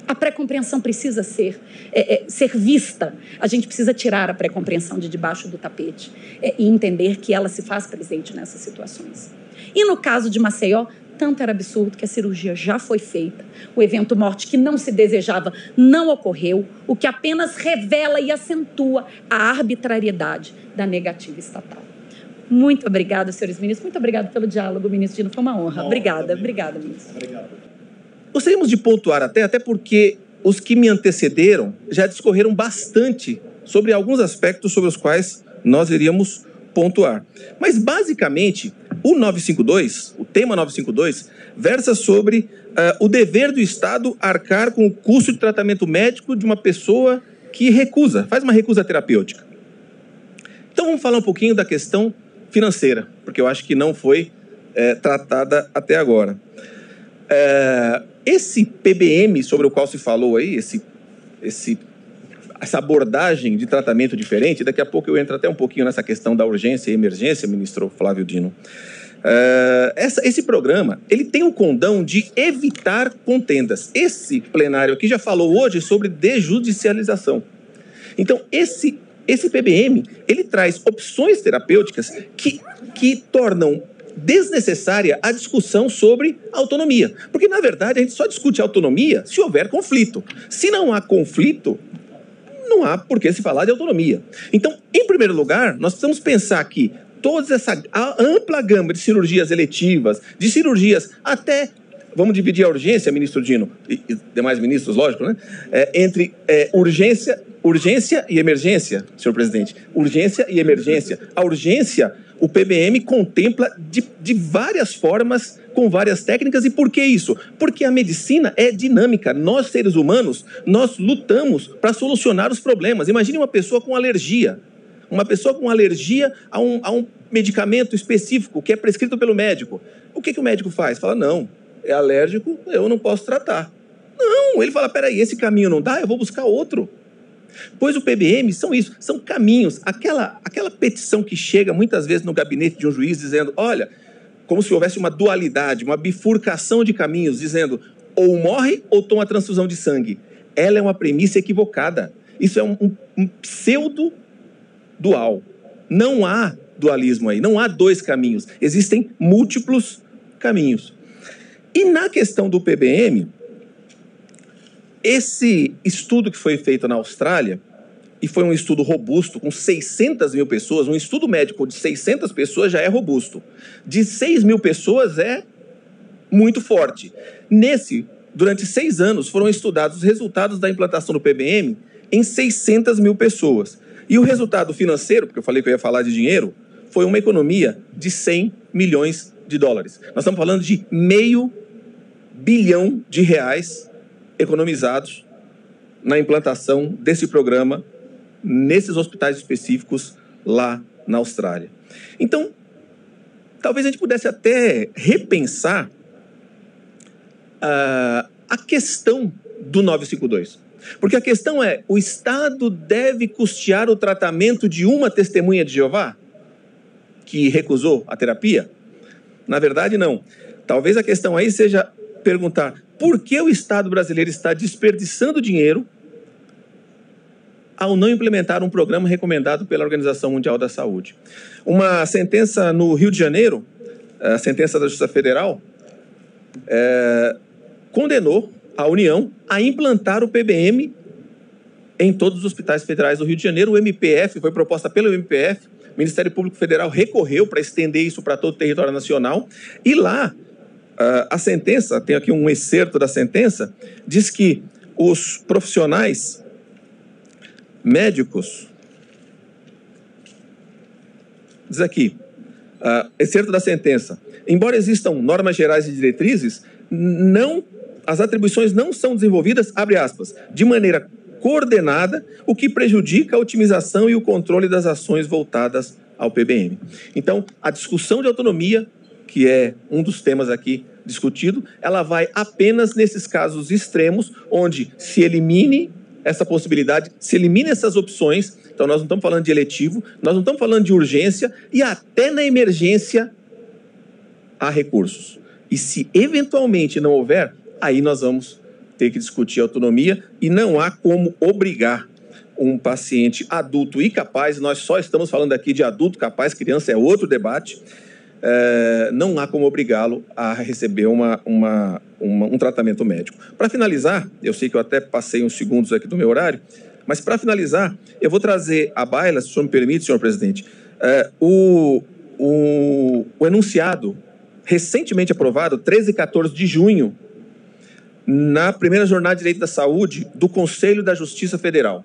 A pré-compreensão precisa ser vista. A gente precisa tirar a pré-compreensão de debaixo do tapete e entender que ela se faz presente nessas situações. E no caso de Maceió, tanto era absurdo que a cirurgia já foi feita. O evento morte que não se desejava não ocorreu, o que apenas revela e acentua a arbitrariedade da negativa estatal. Muito obrigada, senhores ministros. Muito obrigada pelo diálogo, ministro Dino. Foi uma honra. Obrigada, ministro. Obrigado. Gostaríamos de pontuar até porque os que me antecederam já discorreram bastante sobre alguns aspectos sobre os quais nós iríamos pontuar. Mas, basicamente, o 952, o tema 952, versa sobre o dever do Estado arcar com o custo de tratamento médico de uma pessoa que faz uma recusa terapêutica. Então, vamos falar um pouquinho da questão financeira, porque eu acho que não foi tratada até agora. Esse PBM sobre o qual se falou aí, essa abordagem de tratamento diferente, daqui a pouco eu entro até um pouquinho nessa questão da urgência e emergência, ministro Flávio Dino. Esse programa, ele tem o condão de evitar contendas. Esse plenário aqui já falou hoje sobre desjudicialização. Então, esse esse PBM, ele traz opções terapêuticas que tornam desnecessária a discussão sobre autonomia. Porque, na verdade, a gente só discute autonomia se houver conflito. Se não há conflito, não há por que se falar de autonomia. Então, em primeiro lugar, nós precisamos pensar que toda essa ampla gama de cirurgias eletivas, de cirurgias até... Vamos dividir a urgência, ministro Dino, e demais ministros, lógico, né? Entre urgência e emergência, senhor presidente. Urgência e emergência. A urgência, o PBM contempla de várias formas, com várias técnicas. E por que isso? Porque a medicina é dinâmica. Nós, seres humanos, nós lutamos para solucionar os problemas. Imagine uma pessoa com alergia. Uma pessoa com alergia a um medicamento específico que é prescrito pelo médico. O que o médico faz? Fala, não, é alérgico, eu não posso tratar. Não, ele fala, peraí, esse caminho não dá, eu vou buscar outro. Pois o PBM são isso, são caminhos. Aquela petição que chega muitas vezes no gabinete de um juiz dizendo, olha, como se houvesse uma dualidade, uma bifurcação de caminhos, dizendo ou morre ou toma transfusão de sangue. Ela é uma premissa equivocada. Isso é um pseudo-dual. Não há dualismo aí, não há dois caminhos. Existem múltiplos caminhos. E na questão do PBM, esse estudo que foi feito na Austrália, e foi um estudo robusto, com 600 mil pessoas, um estudo médico de 600 pessoas já é robusto. De 6 mil pessoas é muito forte. Durante 6 anos, foram estudados os resultados da implantação do PBM em 600 mil pessoas. E o resultado financeiro, porque eu falei que eu ia falar de dinheiro, foi uma economia de 100 milhões de dólares. Nós estamos falando de R$500 bilhão economizados na implantação desse programa nesses hospitais específicos lá na Austrália. Então, talvez a gente pudesse até repensar a questão do 952. Porque a questão é, o Estado deve custear o tratamento de uma testemunha de Jeová que recusou a terapia? Na verdade, não. Talvez a questão aí seja perguntar por que o Estado brasileiro está desperdiçando dinheiro ao não implementar um programa recomendado pela Organização Mundial da Saúde. Uma sentença no Rio de Janeiro, a sentença da Justiça Federal, condenou a União a implantar o PBM em todos os hospitais federais do Rio de Janeiro. O MPF, foi proposta pelo MPF, o Ministério Público Federal recorreu para estender isso para todo o território nacional, e lá a sentença, tem aqui um excerto da sentença, diz que os profissionais médicos, diz aqui, excerto da sentença, embora existam normas gerais e diretrizes, as atribuições não são desenvolvidas, abre aspas, de maneira coordenada, o que prejudica a otimização e o controle das ações voltadas ao PBM. Então, a discussão de autonomia, que é um dos temas aqui discutido, ela vai apenas nesses casos extremos, onde se elimine essa possibilidade, se elimine essas opções. Então, nós não estamos falando de eletivo, nós não estamos falando de urgência, e até na emergência há recursos. E se eventualmente não houver, aí nós vamos ter que discutir autonomia, e não há como obrigar um paciente adulto e capaz, nós só estamos falando aqui de adulto capaz, criança é outro debate, não há como obrigá-lo a receber um tratamento médico. Para finalizar, eu sei que eu até passei uns segundos aqui do meu horário, mas para finalizar, eu vou trazer à baila, se o senhor me permite, senhor presidente, o enunciado recentemente aprovado, 13 e 14 de junho, na primeira jornada de Direito da Saúde do Conselho da Justiça Federal.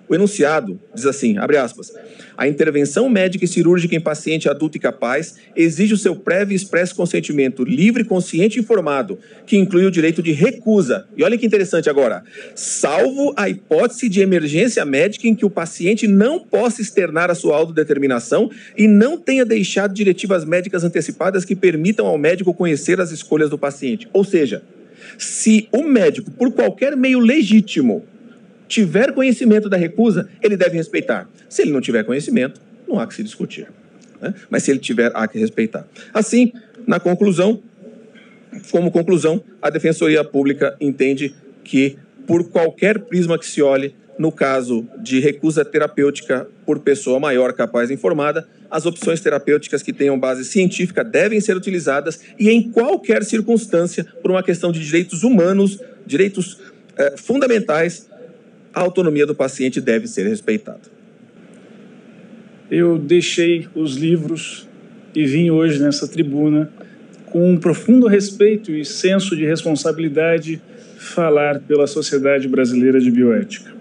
O enunciado diz assim, abre aspas, a intervenção médica e cirúrgica em paciente adulto e capaz exige o seu prévio e expresso consentimento livre, consciente e informado, que inclui o direito de recusa. E olha que interessante agora, salvo a hipótese de emergência médica em que o paciente não possa externar a sua autodeterminação e não tenha deixado diretivas médicas antecipadas que permitam ao médico conhecer as escolhas do paciente. Ou seja, se o médico, por qualquer meio legítimo, tiver conhecimento da recusa, ele deve respeitar. Se ele não tiver conhecimento, não há que se discutir, né? Mas se ele tiver, há que respeitar. Assim, na conclusão, como conclusão, a Defensoria Pública entende que, por qualquer prisma que se olhe, no caso de recusa terapêutica por pessoa maior, capaz e informada, as opções terapêuticas que tenham base científica devem ser utilizadas e, em qualquer circunstância, por uma questão de direitos humanos, direitos fundamentais, a autonomia do paciente deve ser respeitada. Eu deixei os livros e vim hoje nessa tribuna com um profundo respeito e senso de responsabilidade falar pela Sociedade Brasileira de Bioética.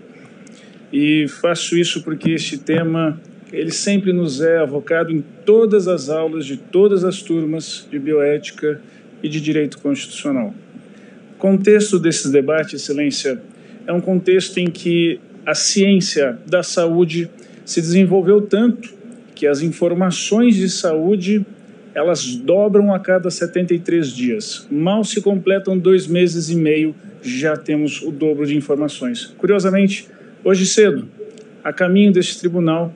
E faço isso porque este tema, ele sempre nos é avocado em todas as aulas de todas as turmas de bioética e de direito constitucional. O contexto desses debates, Excelência, é um contexto em que a ciência da saúde se desenvolveu tanto que as informações de saúde, elas dobram a cada 73 dias. Mal se completam 2 meses e meio, já temos o dobro de informações. Curiosamente, hoje cedo, a caminho deste tribunal,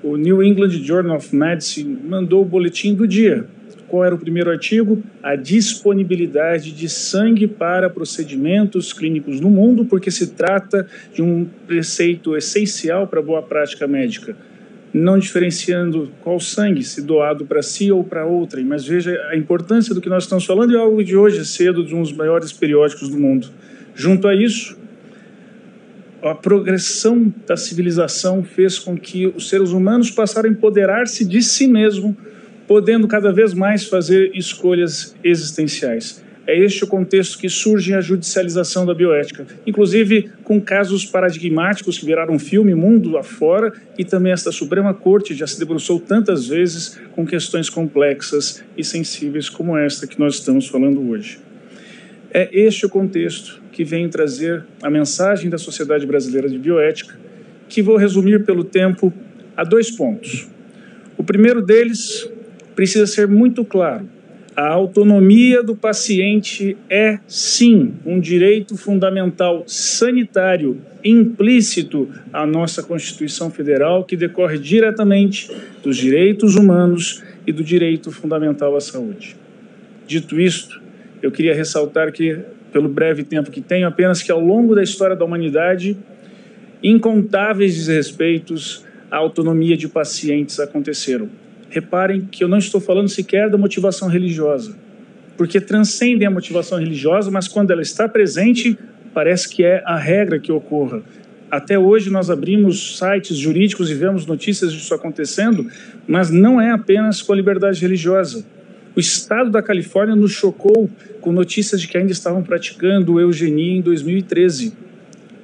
o New England Journal of Medicine mandou o boletim do dia. Qual era o primeiro artigo? A disponibilidade de sangue para procedimentos clínicos no mundo, porque se trata de um preceito essencial para a boa prática médica, não diferenciando qual sangue, se doado para si ou para outrem. Mas veja a importância do que nós estamos falando, e algo de hoje cedo, de um dos maiores periódicos do mundo. Junto a isso, a progressão da civilização fez com que os seres humanos passaram a empoderar-se de si mesmo, podendo cada vez mais fazer escolhas existenciais. É este o contexto que surge a judicialização da bioética, inclusive com casos paradigmáticos que viraram filme mundo afora, e também esta Suprema Corte já se debruçou tantas vezes com questões complexas e sensíveis como esta que nós estamos falando hoje. É este o contexto que vem trazer a mensagem da Sociedade Brasileira de Bioética, que vou resumir pelo tempo a 2 pontos. O primeiro deles precisa ser muito claro. A autonomia do paciente é, sim, um direito fundamental sanitário implícito à nossa Constituição Federal, que decorre diretamente dos direitos humanos e do direito fundamental à saúde. Dito isto, eu queria ressaltar que, pelo breve tempo que tenho, apenas que ao longo da história da humanidade, incontáveis desrespeitos à autonomia de pacientes aconteceram. Reparem que eu não estou falando sequer da motivação religiosa, porque transcendem a motivação religiosa, mas quando ela está presente, parece que é a regra que ocorra. Até hoje nós abrimos sites jurídicos e vemos notícias disso acontecendo, mas não é apenas com a liberdade religiosa. O estado da Califórnia nos chocou com notícias de que ainda estavam praticando eugenia em 2013.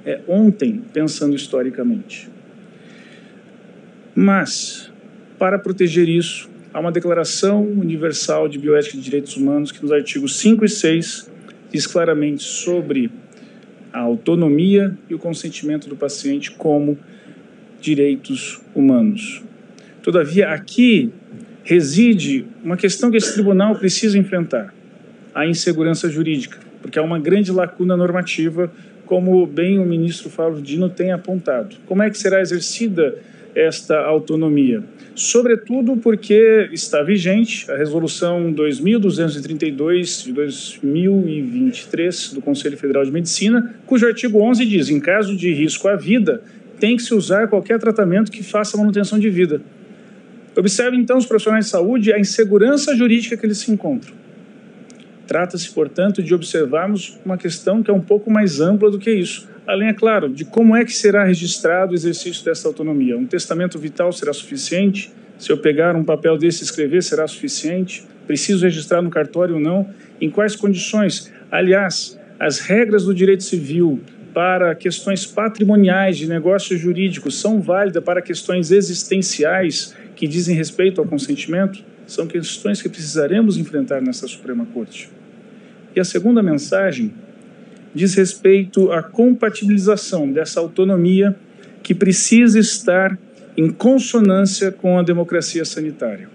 É ontem, pensando historicamente. Mas, para proteger isso, há uma Declaração Universal de Bioética e Direitos Humanos que nos artigos 5 e 6 diz claramente sobre a autonomia e o consentimento do paciente como direitos humanos. Todavia, aqui reside uma questão que esse tribunal precisa enfrentar, a insegurança jurídica, porque há uma grande lacuna normativa, como bem o ministro Flávio Dino tem apontado. Como é que será exercida esta autonomia? Sobretudo porque está vigente a Resolução 2232 de 2023 do Conselho Federal de Medicina, cujo artigo 11 diz, em caso de risco à vida, tem que se usar qualquer tratamento que faça manutenção de vida. Observe, então, os profissionais de saúde, a insegurança jurídica que eles se encontram. Trata-se, portanto, de observarmos uma questão que é um pouco mais ampla do que isso. Além, é claro, de como é que será registrado o exercício dessa autonomia. Um testamento vital será suficiente? Se eu pegar um papel desse e escrever, será suficiente? Preciso registrar no cartório ou não? Em quais condições? Aliás, as regras do direito civil para questões patrimoniais de negócios jurídicos são válidas para questões existenciais que dizem respeito ao consentimento? São questões que precisaremos enfrentar nessa Suprema Corte. E a segunda mensagem diz respeito à compatibilização dessa autonomia que precisa estar em consonância com a democracia sanitária.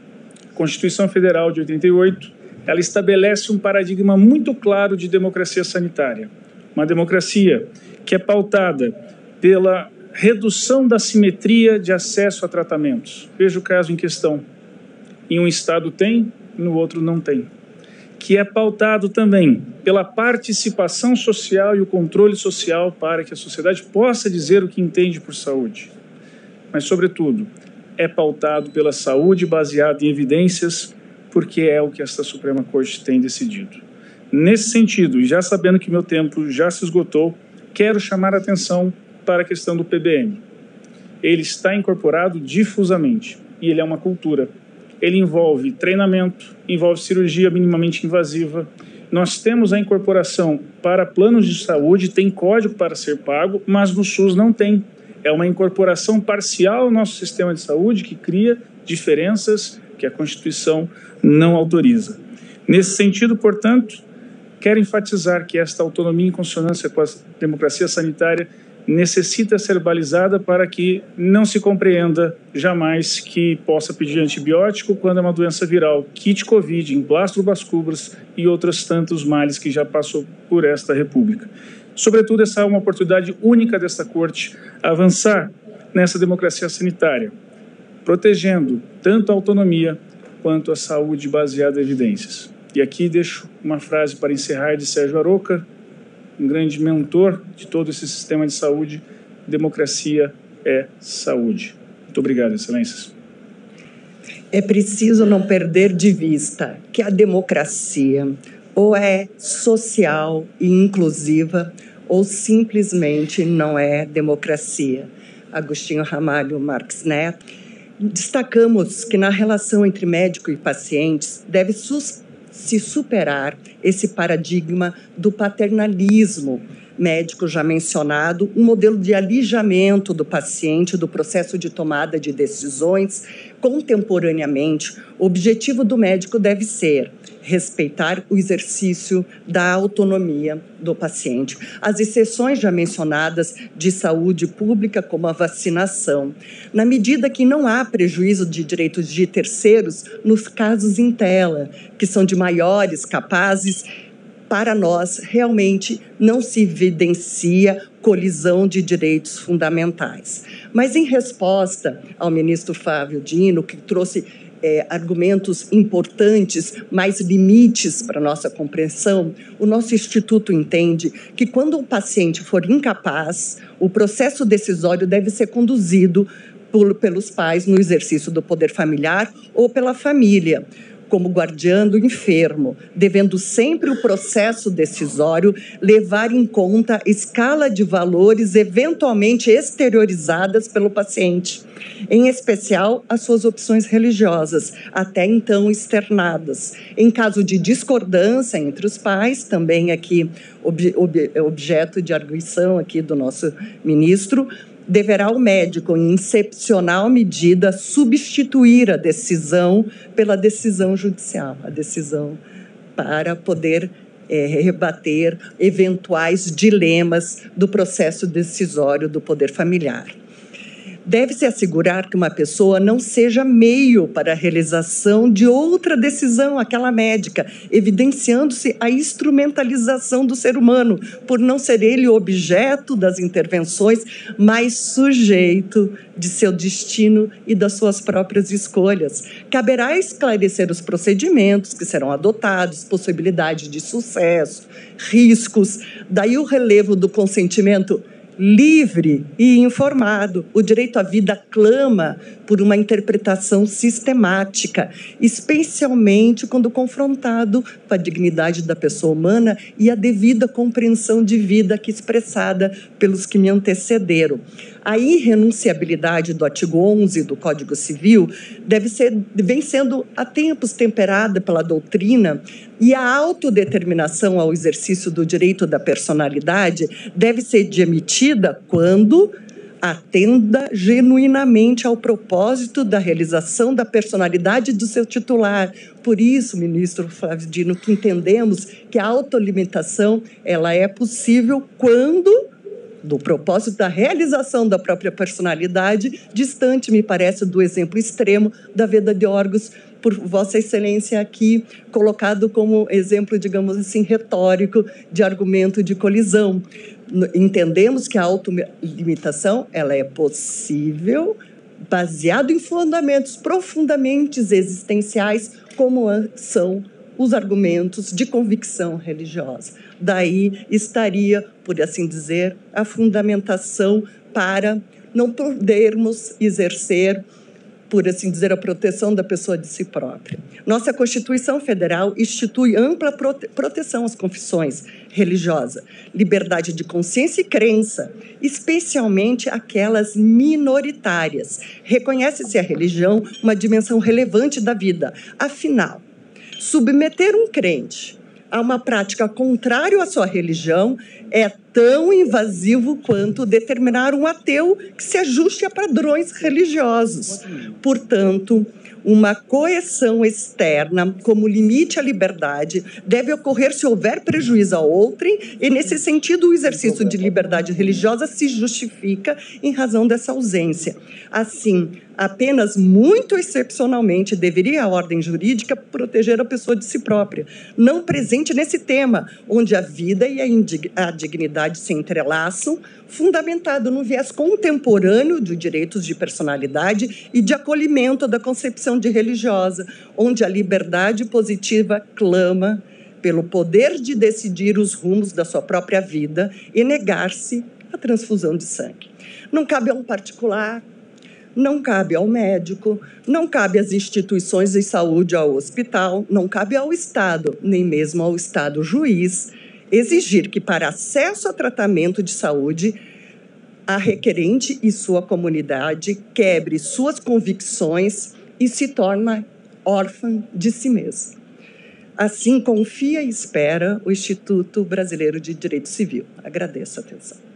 A Constituição Federal de 88, ela estabelece um paradigma muito claro de democracia sanitária. Uma democracia que é pautada pela redução da simetria de acesso a tratamentos. Veja o caso em questão. Em um estado tem, no outro não tem. que é pautado também pela participação social e o controle social para que a sociedade possa dizer o que entende por saúde. Mas, sobretudo, é pautado pela saúde baseada em evidências, porque é o que esta Suprema Corte tem decidido. Nesse sentido, e já sabendo que meu tempo já se esgotou, quero chamar a atenção para a questão do PBM. Ele está incorporado difusamente e ele é uma cultura. Ele envolve treinamento, envolve cirurgia minimamente invasiva. Nós temos a incorporação para planos de saúde, tem código para ser pago, mas no SUS não tem. É uma incorporação parcial ao nosso sistema de saúde que cria diferenças que a Constituição não autoriza. Nesse sentido, portanto, quero enfatizar que esta autonomia em consonância com a democracia sanitária necessita ser balizada para que não se compreenda jamais que possa pedir antibiótico quando é uma doença viral, kit Covid, emplastro Bas-Cubras e outros tantos males que já passou por esta República. Sobretudo, essa é uma oportunidade única desta Corte avançar nessa democracia sanitária, protegendo tanto a autonomia quanto a saúde baseada em evidências. E aqui deixo uma frase para encerrar de Sérgio Aroca, um grande mentor de todo esse sistema de saúde: democracia é saúde. Muito obrigado, excelências. É preciso não perder de vista que a democracia ou é social e inclusiva ou simplesmente não é democracia. Agostinho Ramalho Marques Neto. Destacamos que na relação entre médico e pacientes deve se superar esse paradigma do paternalismo médico já mencionado, um modelo de alijamento do paciente do processo de tomada de decisões. Contemporaneamente, o objetivo do médico deve ser respeitar o exercício da autonomia do paciente. As exceções já mencionadas de saúde pública, como a vacinação, na medida que não há prejuízo de direitos de terceiros nos casos em tela, que são de maiores capazes. Para nós, realmente não se evidencia colisão de direitos fundamentais. Mas, em resposta ao ministro Flávio Dino, que trouxe argumentos importantes, mais limites para a nossa compreensão, o nosso Instituto entende que, quando o paciente for incapaz, o processo decisório deve ser conduzido pelos pais no exercício do poder familiar ou pela família, como guardiã do enfermo, devendo sempre o processo decisório levar em conta a escala de valores eventualmente exteriorizadas pelo paciente, em especial as suas opções religiosas, até então externadas. Em caso de discordância entre os pais, também aqui objeto de arguição aqui do nosso ministro, deverá o médico, em excepcional medida, substituir a decisão pela decisão judicial, a decisão para poder rebater eventuais dilemas do processo decisório do poder familiar. Deve-se assegurar que uma pessoa não seja meio para a realização de outra decisão, aquela médica, evidenciando-se a instrumentalização do ser humano, por não ser ele o objeto das intervenções, mas sujeito de seu destino e das suas próprias escolhas. Caberá esclarecer os procedimentos que serão adotados, possibilidade de sucesso, riscos, daí o relevo do consentimento livre e informado. O direito à vida clama por uma interpretação sistemática, especialmente quando confrontado com a dignidade da pessoa humana e a devida compreensão de vida aqui expressada pelos que me antecederam. A irrenunciabilidade do artigo 11 do Código Civil vem sendo há tempos temperada pela doutrina, e a autodeterminação ao exercício do direito da personalidade deve ser admitida quando atenda genuinamente ao propósito da realização da personalidade do seu titular. Por isso, ministro Flávio Dino, que entendemos que a autolimitação ela é possível quando do propósito da realização da própria personalidade, distante, me parece, do exemplo extremo da venda de órgãos por Vossa Excelência aqui, colocado como exemplo, digamos assim, retórico de argumento de colisão. Entendemos que a autolimitação ela é possível, baseado em fundamentos profundamente existenciais, como são os argumentos de convicção religiosa. Daí estaria, por assim dizer, a fundamentação para não podermos exercer, por assim dizer, a proteção da pessoa de si própria. Nossa Constituição Federal institui ampla proteção às confissões religiosas, liberdade de consciência e crença, especialmente aquelas minoritárias. Reconhece-se a religião uma dimensão relevante da vida. Afinal, submeter um crente a uma prática contrária à sua religião é tão invasivo quanto determinar um ateu que se ajuste a padrões religiosos. Portanto, uma coerção externa como limite à liberdade deve ocorrer se houver prejuízo a outrem e, nesse sentido, o exercício de liberdade religiosa se justifica em razão dessa ausência. Assim, apenas muito excepcionalmente deveria a ordem jurídica proteger a pessoa de si própria, não presente nesse tema, onde a vida e a dignidade se entrelaçam, fundamentado no viés contemporâneo de direitos de personalidade e de acolhimento da concepção de religiosa, onde a liberdade positiva clama pelo poder de decidir os rumos da sua própria vida e negar-se à transfusão de sangue. Não cabe a um particular, não cabe ao médico, não cabe às instituições de saúde, ao hospital, não cabe ao Estado, nem mesmo ao Estado juiz, exigir que, para acesso a tratamento de saúde, a requerente e sua comunidade quebre suas convicções e se torne órfã de si mesma. Assim, confia e espera o Instituto Brasileiro de Direito Civil. Agradeço a atenção.